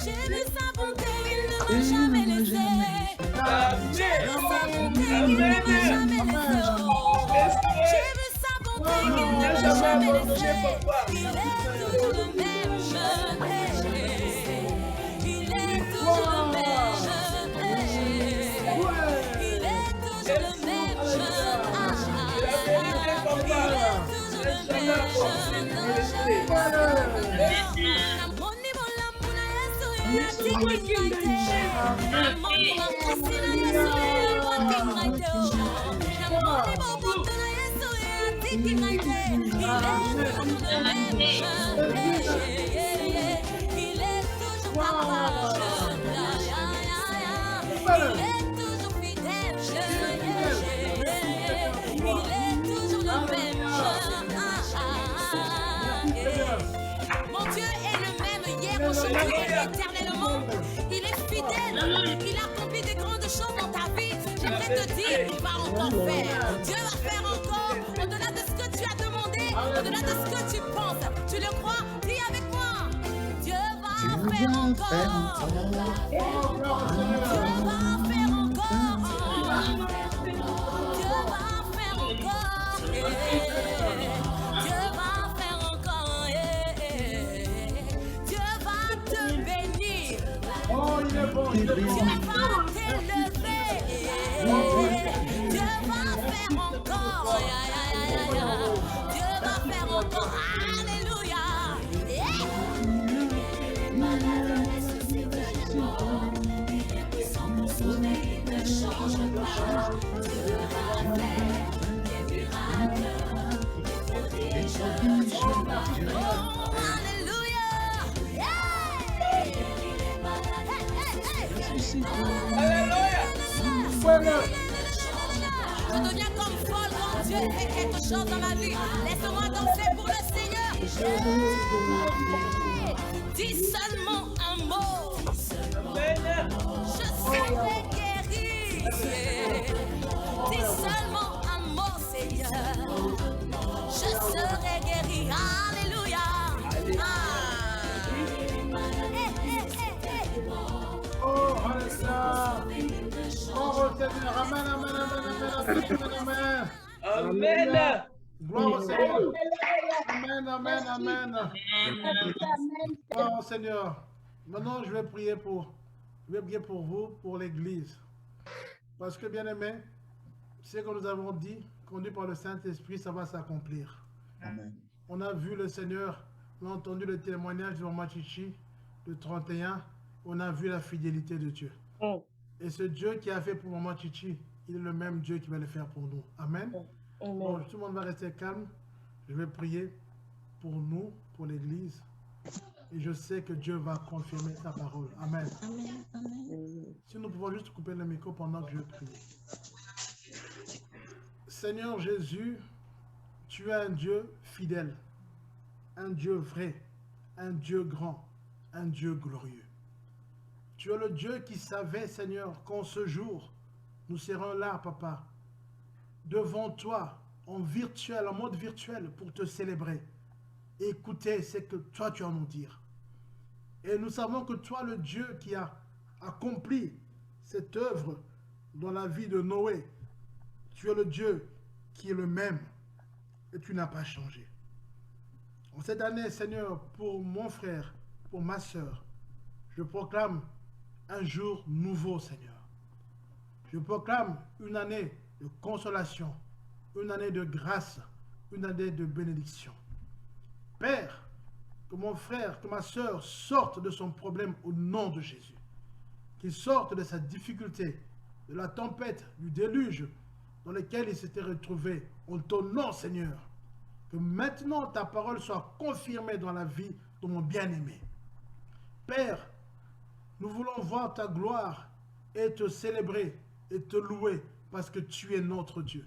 J'ai vu sa bonté, il ne m'a jamais laissé. J'ai vu sa bonté, il ne m'a jamais laissé. J'ai vu sa bonté, il ne m'a jamais laissé. Il est toujours le même. Il est toujours le même. Il est toujours le même. Mon Dieu est le même hier, aujourd'hui et éternellement. Il est fidèle, il accomplit des grandes choses dans ta vie. J'aimerais te dire qu'il va encore faire. Dieu va faire encore, au-delà de ce que tu as demandé, au-delà de ce que tu penses. Tu le crois? Dis avec moi. Dieu va faire encore. Dieu va faire encore. Dieu va faire encore. Dieu va faire encore. Dieu va te bénir. Oh, il est bon. Dieu va t'élever. Dieu va faire encore. Dieu va faire encore. Alléluia. Je deviens comme folle quand Dieu fait quelque chose dans ma vie. Laisse-moi danser pour le Seigneur. Dis seulement un mot. Je serai guéri. Dis seulement un mot, Seigneur. Je serai guéri. Alléluia. Oh, alléluia. Oh, Seigneur. Amen, amen, amen, amen, amen, amen. Amen. Gloire au Seigneur. Amen, amen, amen. Gloire au Seigneur. Maintenant, je vais prier pour vous, pour l'Église. Parce que, bien aimé, ce que nous avons dit, conduit par le Saint-Esprit, ça va s'accomplir. Amen. On a vu le Seigneur, on a entendu le témoignage de Maman Chichi, de 31. On a vu la fidélité de Dieu. Et ce Dieu qui a fait pour Maman Chichi, il est le même Dieu qui va le faire pour nous. Amen. Bon, tout le monde va rester calme. Je vais prier pour nous, pour l'Église. Et je sais que Dieu va confirmer sa parole. Amen. Si nous pouvons juste couper le micro pendant que je prie. Seigneur Jésus, tu es un Dieu fidèle, un Dieu vrai, un Dieu grand, un Dieu glorieux. Tu es le Dieu qui savait, Seigneur, qu'en ce jour, nous serons là, Papa, devant toi, en virtuel, en mode virtuel, pour te célébrer. Et écouter ce que toi, tu as à nous dire. Et nous savons que toi, le Dieu qui a accompli cette œuvre dans la vie de Noé, tu es le Dieu qui est le même et tu n'as pas changé. En cette année, Seigneur, pour mon frère, pour ma soeur, je proclame un jour nouveau, Seigneur. Je proclame une année de consolation, une année de grâce, une année de bénédiction. Père, que mon frère, que ma soeur sortent de son problème au nom de Jésus. Qu'il sorte de sa difficulté, de la tempête, du déluge dans lequel il s'était retrouvé. En ton nom, Seigneur. Que maintenant ta parole soit confirmée dans la vie de mon bien-aimé. Père, nous voulons voir ta gloire et te célébrer et te louer parce que tu es notre Dieu.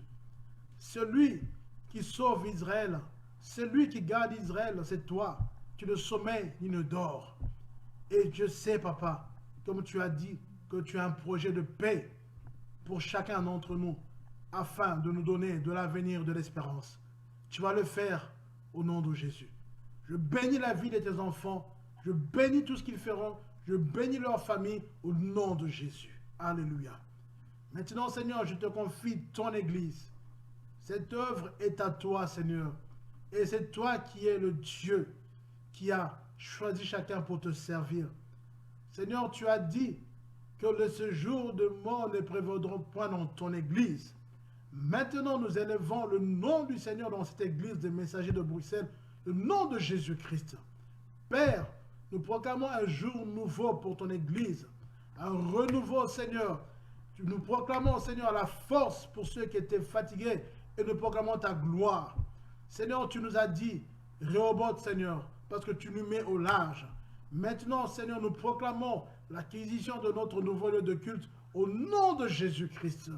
Celui qui sauve Israël. Celui qui garde Israël, c'est toi. Tu ne sommeilles ni ne dors. Et je sais, papa, comme tu as dit, que tu as un projet de paix pour chacun d'entre nous, afin de nous donner de l'avenir, de l'espérance. Tu vas le faire au nom de Jésus. Je bénis la vie de tes enfants. Je bénis tout ce qu'ils feront. Je bénis leur famille au nom de Jésus. Alléluia. Maintenant, Seigneur, je te confie ton Église. Cette œuvre est à toi, Seigneur. Et c'est toi qui es le Dieu qui a choisi chacun pour te servir. Seigneur, tu as dit que le séjour de mort ne prévaudront point dans ton Église. Maintenant, nous élevons le nom du Seigneur dans cette Église des messagers de Bruxelles, le nom de Jésus-Christ. Père, nous proclamons un jour nouveau pour ton Église, un renouveau, Seigneur. Nous proclamons, Seigneur, la force pour ceux qui étaient fatigués et nous proclamons ta gloire. Seigneur, tu nous as dit, Rehoboth, Seigneur, parce que tu nous mets au large. Maintenant, Seigneur, nous proclamons l'acquisition de notre nouveau lieu de culte au nom de Jésus-Christ.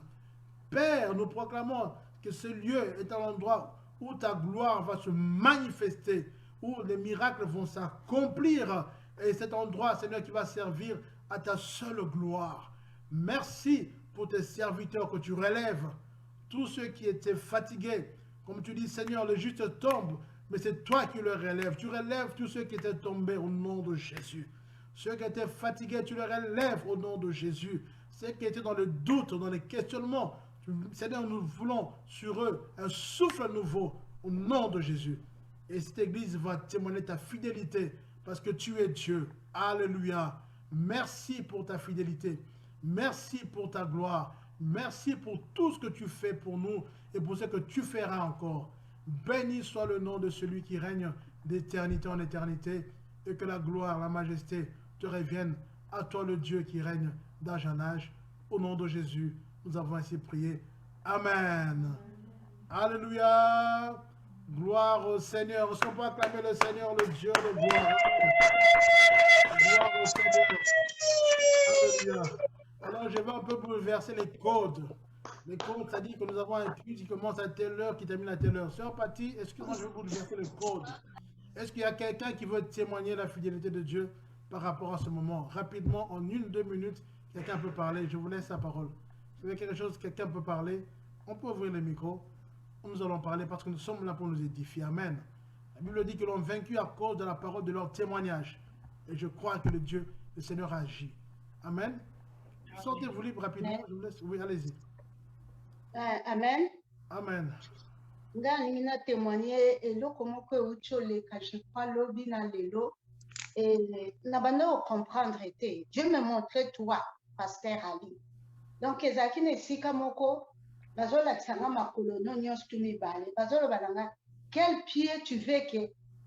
Père, nous proclamons que ce lieu est un endroit où ta gloire va se manifester, où les miracles vont s'accomplir. Et cet endroit, Seigneur, qui va servir à ta seule gloire. Merci pour tes serviteurs que tu relèves. Tous ceux qui étaient fatigués, comme tu dis, Seigneur, le juste tombe, mais c'est toi qui le relèves. Tu relèves tous ceux qui étaient tombés au nom de Jésus. Ceux qui étaient fatigués, tu les relèves au nom de Jésus. Ceux qui étaient dans le doute, dans les questionnements, Seigneur, nous voulons sur eux un souffle nouveau au nom de Jésus. Et cette église va témoigner ta fidélité parce que tu es Dieu. Alléluia. Merci pour ta fidélité. Merci pour ta gloire. Merci pour tout ce que tu fais pour nous et pour ce que tu feras encore. Béni soit le nom de celui qui règne d'éternité en éternité et que la gloire, la majesté te reviennent. À toi le Dieu qui règne d'âge en âge. Au nom de Jésus, nous avons ainsi prié. Amen. Alléluia. Gloire au Seigneur. Est-ce qu'on peut acclamer le Seigneur, le Dieu de gloire? Gloire au Seigneur. Alléluia. Alors, je vais un peu bouleverser les codes. Les codes, ça dit que nous avons un culte qui commence à telle heure, qui termine à telle heure. Sœur Patty, excuse-moi, je vais bouleverser les codes. Est-ce qu'il y a quelqu'un qui veut témoigner la fidélité de Dieu par rapport à ce moment? Rapidement, en 1-2 minutes, quelqu'un peut parler. Je vous laisse la parole. Si vous avez quelque chose, quelqu'un peut parler. On peut ouvrir le micro. Nous allons parler parce que nous sommes là pour nous édifier. Amen. La Bible dit que l'on vaincu à cause de la parole de leur témoignage. Et je crois que le Seigneur agit. Amen. Sentez-vous libre rapidement. Je vous laisse. Oui, allez-y. Amen. Amen. Ndani na témoigner eloko moko euti je crois lobi na lelo et na bando comprendre te. Dieu me montrait toi, pasteur Ali. Donc ezaki na esika moko bazolakisanga makolo no nyonso tu mibale bazoloba nanga quel pied tu veux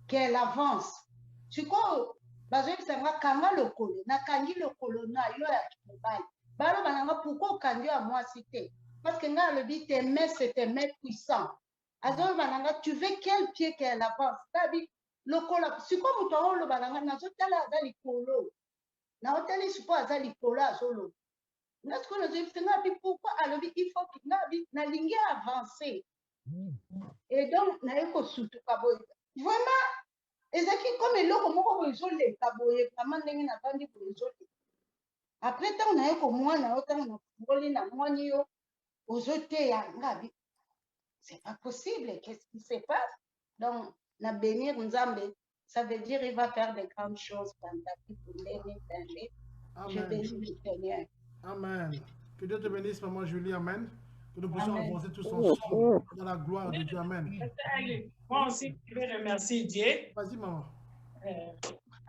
qu'elle avance. Sikoyo bazoyebisanga kanga lokolo nakangi lokolo na yo ya mobali baloba nanga pourquoi okangi ya mwasi te parce que nga alobi tes mains c'est tes mains puissants. Azoloba nanga tu veux quel pied qu'elle avance tabi lokolo sikoyo moto azoloba nanga nazotala aza likolo naotali sikoyo aza likolo azoloba Notre pourquoi alors il faut qu'il nalingi avancer et donc na eko sutu kaboy vraiment ezaki comme eloko moko boizole kaboy vraiment ndenge na bandi boizole après tant na eko mwana otanga na ngoli na mwani yo ozote ya ngabi c'est pas possible qu'est-ce qui se passe donc na bénir Nzambe ça veut dire il va faire de grandes choses pour l'année. Je bénis le Seigneur. Amen. Que Dieu te bénisse, maman Julie. Amen. Que nous puissions avancer tous ensemble dans la gloire de Dieu. Amen. Moi aussi, je vais remercier Dieu. Vas-y, maman.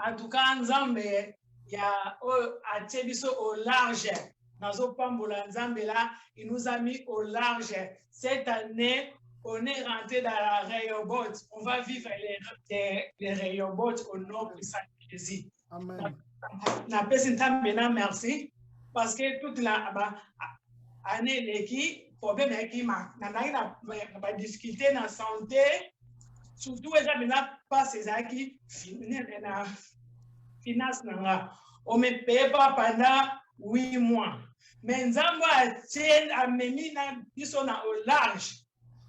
En tout cas, Nzambe, il y a un Tchebiso au large. Dans Pambola Nzambe là, il nous a mis au large. Cette année, on est rentré dans la Rehoboth. On va vivre les Rehoboth au nom de Saint-Jésus. Amen. Merci. Parce que toute l'année, problème qui m'a discuté dans la santé, surtout les gens pas ces acquis finance. On ne me paye pas pendant 8 mois. Mais nous avons au large.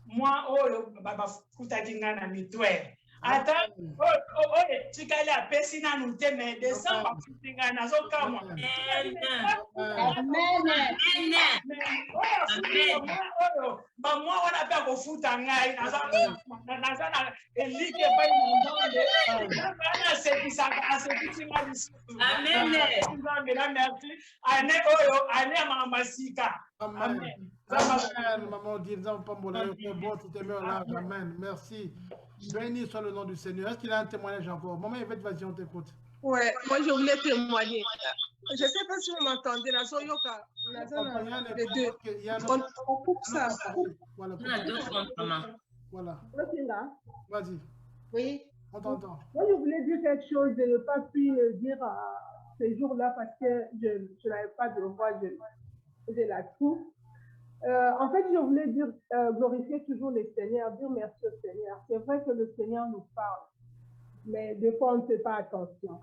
moi oyo bakutaki nga na mitwere ata oyo tikali apesi nanu te me décembre akuti nga nazokamwa oyo bamwa wana mpe akofuta ngai naza na elike epai na nzambe asekisi nga lisusu nzambe na merci ane oyo ane ya makambo ya sika amen. Maman Odile, amen. Merci. Béni soit le nom du Seigneur. Est-ce qu'il a un témoignage encore? Maman Yvette, vas-y, on t'écoute. Ouais, moi je voulais témoigner. Je ne sais pas si vous m'entendez. Les deux. On coupe ça. Voilà. Voilà. Vas-y. Oui. On t'entend. Moi, je voulais dire quelque chose. Je n'ai pas pu le dire ces jours-là parce que je n'avais pas de voix. Je la trouve. En fait, je voulais dire, glorifier toujours le Seigneur, dire merci au Seigneur. C'est vrai que le Seigneur nous parle, mais des fois, on ne fait pas attention.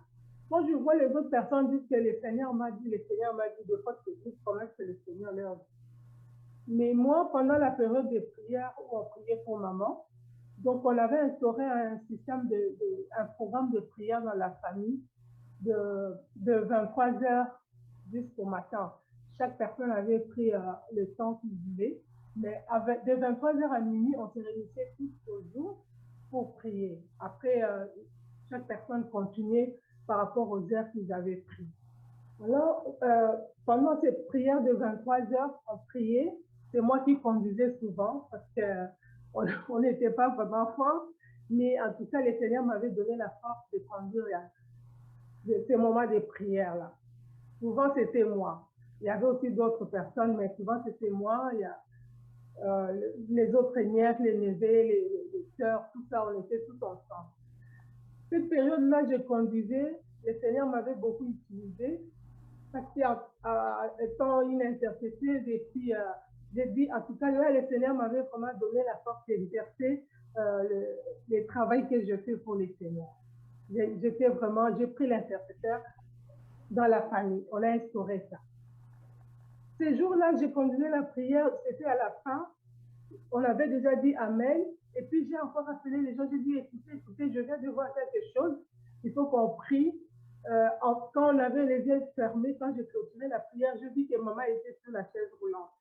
Quand je vois les autres personnes dire que le Seigneur m'a dit, des fois, c'est juste quand même que le Seigneur leur dit. Mais moi, pendant la période de prière où on priait pour maman, donc on avait instauré un système, un programme de prière dans la famille de 23h jusqu'au matin. Chaque personne avait pris le temps qu'il voulait, mais de 23h à minuit, on se réunissait tous au jour pour prier. Après, chaque personne continuait par rapport aux heures qu'ils avaient prises. Alors, pendant cette prière de 23h, on priait. C'est moi qui conduisais souvent parce qu'on n'était pas vraiment fort, mais en tout cas, le Seigneur m'avait donné la force de conduire ces moments de prière-là. Souvent, c'était moi. Il y avait aussi d'autres personnes, mais souvent c'était moi. Il y a les autres nièces, les neveux, les sœurs, tout ça, on était tous ensemble. Cette période-là, je conduisais, le Seigneur m'avait beaucoup utilisé parce qu'étant une intercesseuse, et puis j'ai dit, en tout cas, là, le Seigneur m'avait vraiment donné la force d'exercer le travail que je fais pour le Seigneur. J'ai pris l'intercesseur dans la famille, on a instauré ça. Ces jours-là, j'ai conduit la prière, c'était à la fin. On avait déjà dit Amen. Et puis, j'ai encore appelé les gens. J'ai dit, écoutez, je viens de voir quelque chose. Il faut qu'on prie. Quand on avait les yeux fermés, quand j'ai clôturé la prière, je vis que maman était sur la chaise roulante.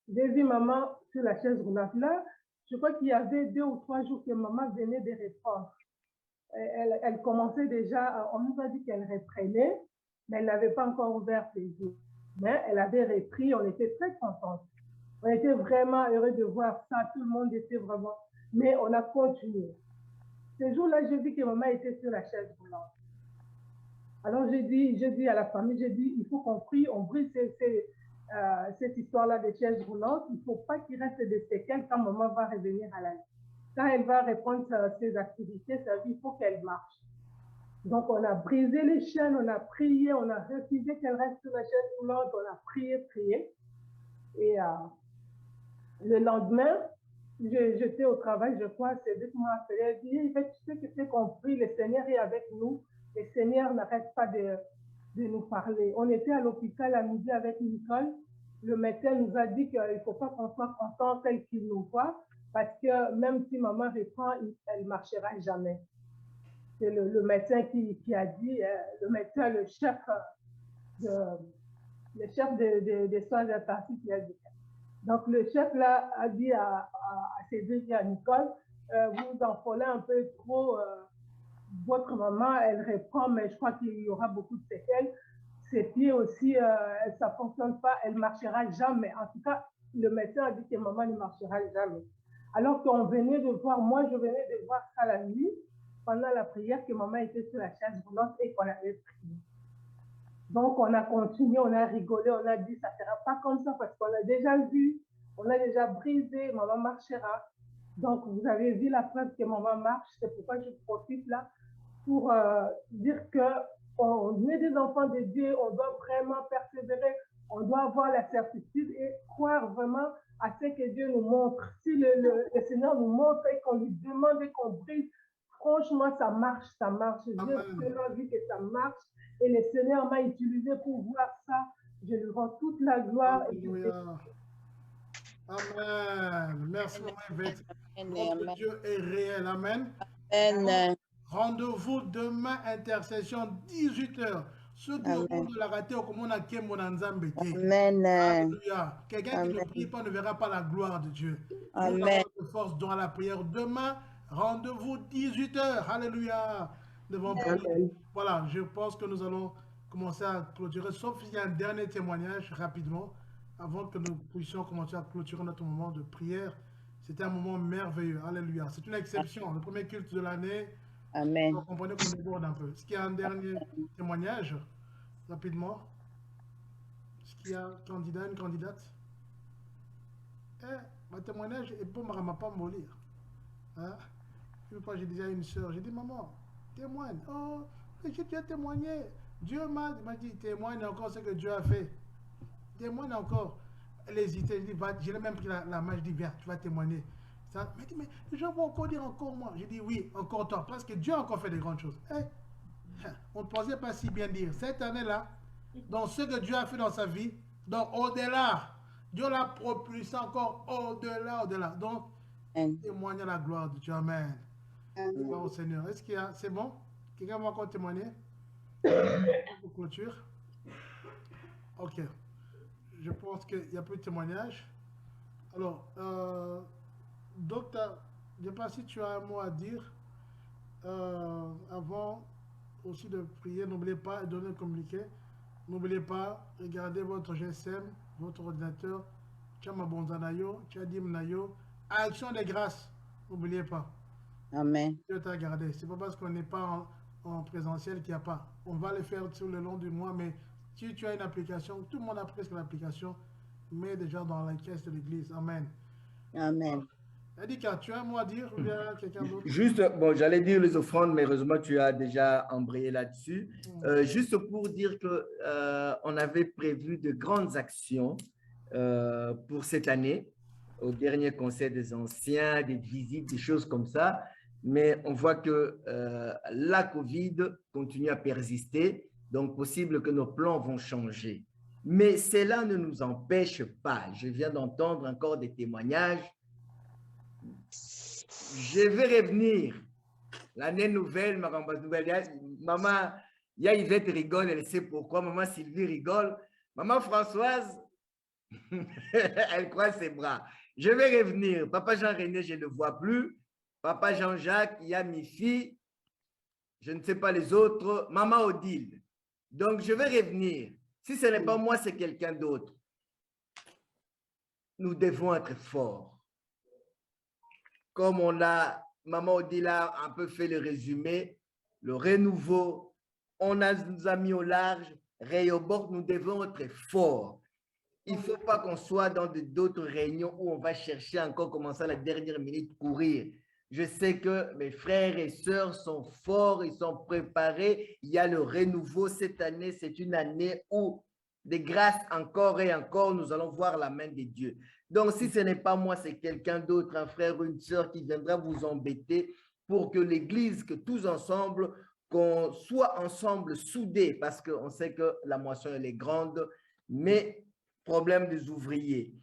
J'ai vu maman sur la chaise roulante. Là, je crois qu'il y avait 2 ou 3 jours que maman venait de répondre. Elle commençait déjà, on nous a dit qu'elle reprenait, mais elle n'avait pas encore ouvert les yeux. Mais elle avait repris, on était très contents. On était vraiment heureux de voir ça, tout le monde était vraiment... Mais on a continué. Ce jour-là, j'ai vu que maman était sur la chaise roulante. Alors j'ai dit à la famille, il faut qu'on prie, on brise cette histoire-là de chaise roulante. Il ne faut pas qu'il reste des séquelles quand maman va revenir à la vie. Quand elle va reprendre ses activités, sa vie, il faut qu'elle marche. Donc, on a brisé les chaînes, on a prié, on a refusé qu'elle reste sur la chaise roulante, on a prié. Et le lendemain, j'étais au travail, je crois, c'est lui qui m'a appelé, elle dit, tu sais que c'est compris, le Seigneur est avec nous, le Seigneur n'arrête pas de nous parler. On était à l'hôpital à midi avec Nicole, le médecin nous a dit qu'il ne faut pas qu'on soit content tel qu'il nous voit, parce que même si maman reprend, elle ne marchera jamais. C'est le médecin qui a dit, le médecin, le chef des soins intensifs, il a dit. Donc le chef là a dit à Cédric et à Nicole, vous en follez un peu trop, votre maman, elle reprend, mais je crois qu'il y aura beaucoup de séquelles. Ses pieds aussi, ça ne fonctionne pas, elle ne marchera jamais. En tout cas, le médecin a dit que maman ne marchera jamais. Alors qu'on venait de voir, moi je venais de voir ça la nuit, pendant la prière, que maman était sur la chaise roulante et qu'on avait prié. Donc, on a continué, on a rigolé, on a dit, ça ne sera pas comme ça parce qu'on a déjà vu, on a déjà brisé, maman marchera. Donc, vous avez vu la preuve que maman marche, c'est pourquoi je profite là pour dire qu'on est des enfants de Dieu, on doit vraiment persévérer, on doit avoir la certitude et croire vraiment à ce que Dieu nous montre. Si le Seigneur nous montre et qu'on lui demande et qu'on brise, franchement, ça marche, ça marche. J'ai vraiment vu que ça marche et le Seigneur m'a utilisé pour voir ça. Je lui rends toute la gloire. Amen. Merci, Maman Yvette. Notre Dieu est réel. Amen. Amen. Rendez-vous demain, intercession, 18h. Ceux qui auront de la rater, comme on a Kemo Nanzambe. Amen. Alléluia. Quelqu'un qui ne prie pas ne verra pas la gloire de Dieu. Amen. Nous avons de force dans la prière. Demain, rendez-vous 18h. Alléluia. Devant prier. Voilà, je pense que nous allons commencer à clôturer, sauf s'il y a un dernier témoignage rapidement, avant que nous puissions commencer à clôturer notre moment de prière. C'était un moment merveilleux. Alléluia. C'est une exception. Le premier culte de l'année. Amen. Vous comprenez qu'on déborde un peu. Est-ce qu'il y a un dernier témoignage rapidement? Est-ce qu'il y a un candidat, une candidate? Ma témoignage est pour ma pas me lire. Hein? Une fois, j'ai déjà une soeur. J'ai dit, maman, témoigne. Oh, j'ai déjà témoigné. Dieu m'a dit, témoigne encore ce que Dieu a fait. Témoigne encore. Elle hésitait. J'ai même pris la main. Je dis, viens, tu vas témoigner. Ça m'a dit, mais je vais encore dire encore moi. J'ai dit, oui, encore toi. Parce que Dieu a encore fait des grandes choses. On ne pensait pas si bien dire. Cette année-là, dans ce que Dieu a fait dans sa vie, donc au-delà, Dieu l'a propulsé encore au-delà, au-delà. Donc, témoigner la gloire de Dieu. Amen. Gloire au Seigneur. Est-ce qu'il y a, c'est bon? Quelqu'un va encore témoigner? Pour clôture. Ok. Je pense qu'il n'y a plus de témoignages. Alors, docteur, je ne sais pas si tu as un mot à dire. Avant aussi de prier, n'oubliez pas de donner le communiqué. N'oubliez pas, regardez votre GSM, votre ordinateur, Tchamabonzanayo, Tchadimnayo, Action des grâces. N'oubliez pas. Amen. Dieu t'a gardé. Ce n'est pas parce qu'on n'est pas en présentiel qu'il n'y a pas. On va le faire tout le long du mois, mais si tu as une application, tout le monde a presque l'application, mais déjà dans la caisse de l'église. Amen. Amen. Edika, tu as un mot à dire ou bien quelqu'un d'autre? Juste, bon, j'allais dire les offrandes, mais heureusement tu as déjà embrayé là-dessus. Juste pour dire que on avait prévu de grandes actions pour cette année, au dernier conseil des anciens, des visites, des choses comme ça. Mais on voit que la COVID continue à persister, donc possible que nos plans vont changer. Mais cela ne nous empêche pas. Je viens d'entendre encore des témoignages. Je vais revenir. L'année nouvelle, maman, il y a Yvette rigole, elle sait pourquoi. Maman Sylvie rigole. Maman Françoise, elle croise ses bras. Je vais revenir. Papa Jean-René, je ne le vois plus. Papa Jean-Jacques, il y a mes filles. Je ne sais pas les autres. Maman Odile. Donc, je vais revenir. Si ce n'est pas moi, c'est quelqu'un d'autre. Nous devons être forts. Comme on l'a, Maman Odile a un peu fait le résumé, le renouveau, nous a mis au large, Réobord, nous devons être forts. Il ne faut pas qu'on soit dans d'autres réunions où on va chercher encore, commencer à la dernière minute, courir. Je sais que mes frères et sœurs sont forts, ils sont préparés. Il y a le renouveau cette année. C'est une année où, de grâce encore et encore, nous allons voir la main de Dieu. Donc, si ce n'est pas moi, c'est quelqu'un d'autre, un frère ou une sœur qui viendra vous embêter pour que l'Église, que tous ensemble, qu'on soit ensemble soudés, parce qu'on sait que la moisson, elle est grande, mais problème des ouvriers.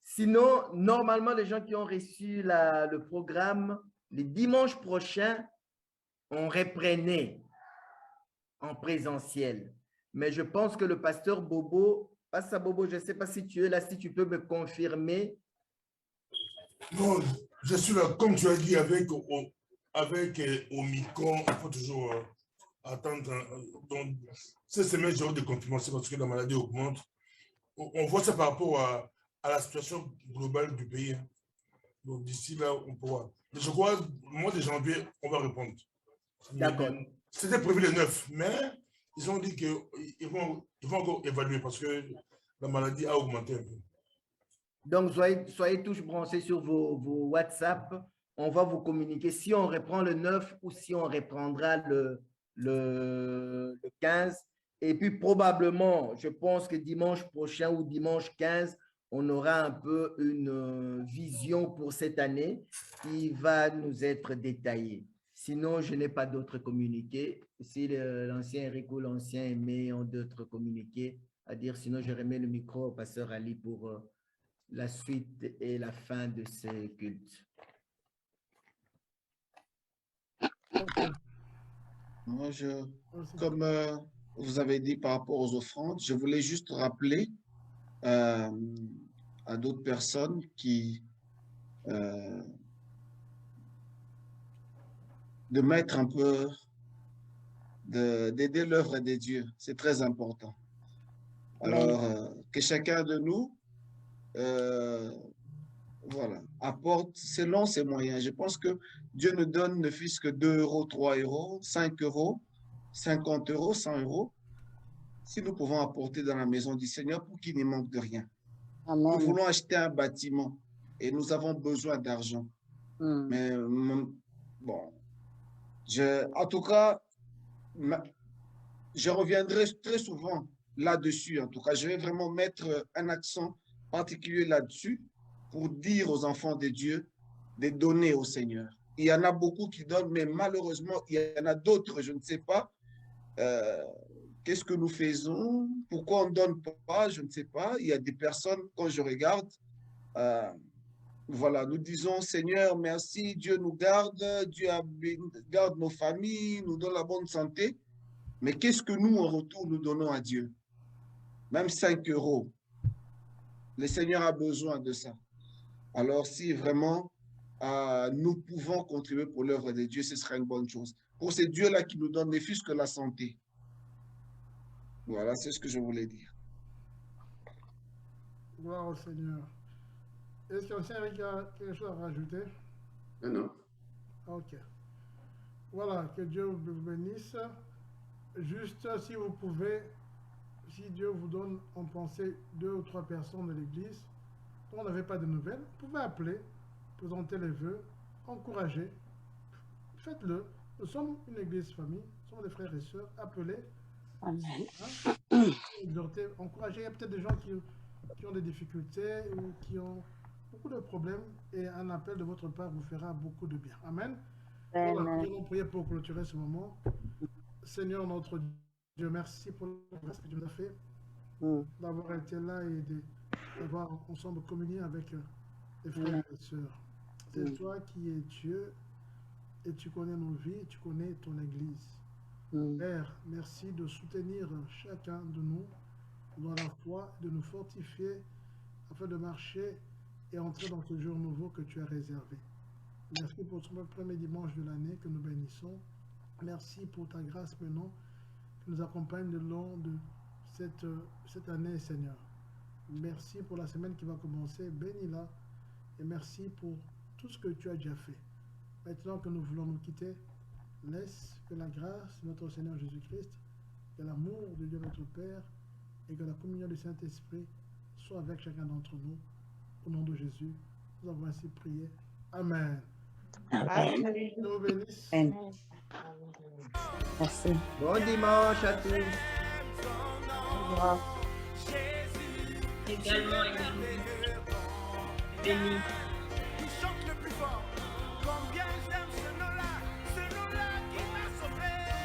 Sinon, normalement, les gens qui ont reçu le programme, les dimanches prochains, on reprenait en présentiel. Mais je pense que le pasteur Bobo, Pasteur Bobo, je ne sais pas si tu es là, si tu peux me confirmer. Non, je suis là, comme tu as dit, avec Omicron, il faut toujours attendre. Donc, cette semaine, j'ai eu des confirmations parce que la maladie augmente. On voit ça par rapport à la situation globale du pays. Donc, d'ici là, on pourra. Mais je crois, au mois de janvier, on va répondre. D'accord. C'était prévu le 9, mais ils ont dit qu'ils vont encore évaluer parce que la maladie a augmenté un peu. Donc, soyez tous branchés sur vos WhatsApp. On va vous communiquer si on reprend le 9 ou si on reprendra le 15. Et puis, probablement, je pense que dimanche prochain ou dimanche 15, on aura un peu une vision pour cette année qui va nous être détaillée. Sinon, je n'ai pas d'autres communiqués. Si l'ancien Eric ou l'ancien Aimé ont d'autres communiqués à dire, sinon je remets le micro au pasteur Ali pour la suite et la fin de ces cultes. Moi, comme vous avez dit par rapport aux offrandes, je voulais juste rappeler à d'autres personnes qui de mettre un peu, d'aider l'œuvre de Dieu. C'est très important. Alors, que chacun de nous voilà, apporte selon ses moyens. Je pense que Dieu nous donne ne fût-ce que 2 euros, 3 euros, 5 euros, 50 euros, 100 euros. Si nous pouvons apporter dans la maison du Seigneur pour qu'il ne manque de rien. Amen. Nous voulons acheter un bâtiment et nous avons besoin d'argent. Mais bon, en tout cas, je reviendrai très souvent là-dessus. En tout cas, je vais vraiment mettre un accent particulier là-dessus pour dire aux enfants de Dieu de donner au Seigneur. Il y en a beaucoup qui donnent, mais malheureusement, il y en a d'autres, je ne sais pas. Qu'est-ce que nous faisons? Pourquoi on ne donne pas? Je ne sais pas. Il y a des personnes, quand je regarde, voilà, nous disons, Seigneur, merci, Dieu nous garde, Dieu garde nos familles, nous donne la bonne santé. Mais qu'est-ce que nous, en retour, nous donnons à Dieu? Même 5 euros. Le Seigneur a besoin de ça. Alors, si vraiment nous pouvons contribuer pour l'œuvre de Dieu, ce serait une bonne chose. Pour ces dieux-là qui nous donnent ne fût-ce que la santé. Voilà, c'est ce que je voulais dire. Gloire au Seigneur. Est-ce qu'il y a quelque chose à rajouter? Non. Ok. Voilà, que Dieu vous bénisse. Juste si vous pouvez, si Dieu vous donne en pensée 2 ou 3 personnes de l'Église, dont on n'avait pas de nouvelles, vous pouvez appeler, présenter les vœux, encourager. Faites-le. Nous sommes une Église famille, nous sommes des frères et sœurs. Appelez. Hein? Exhortez, encouragez. Il y a peut-être des gens qui ont des difficultés ou qui ont beaucoup de problèmes et un appel de votre part vous fera beaucoup de bien. Amen. Voilà, nous allons prier pour clôturer ce moment. Seigneur notre Dieu, merci pour la grâce que tu nous as fait, d'avoir été là et d'avoir ensemble communié avec les frères et sœurs. C'est toi qui es Dieu et tu connais nos vies, tu connais ton Église. Père, merci de soutenir chacun de nous dans la foi, de nous fortifier afin de marcher et entrer dans ce jour nouveau que tu as réservé. Merci pour ce premier dimanche de l'année que nous bénissons. Merci pour ta grâce maintenant qui nous accompagne le long de cette année, Seigneur. Merci pour la semaine qui va commencer. Bénis-la et merci pour tout ce que tu as déjà fait. Maintenant que nous voulons nous quitter, laisse que la grâce de notre Seigneur Jésus-Christ, que l'amour de Dieu notre Père et que la communion du Saint-Esprit soit avec chacun d'entre nous. Au nom de Jésus, nous avons ainsi prié. Amen. Amen. Dieu vous bénisse. Amen. Merci. Bon dimanche à tous. Également, béni.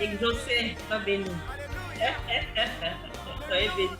Exaucé, pas béni. Soyez béni.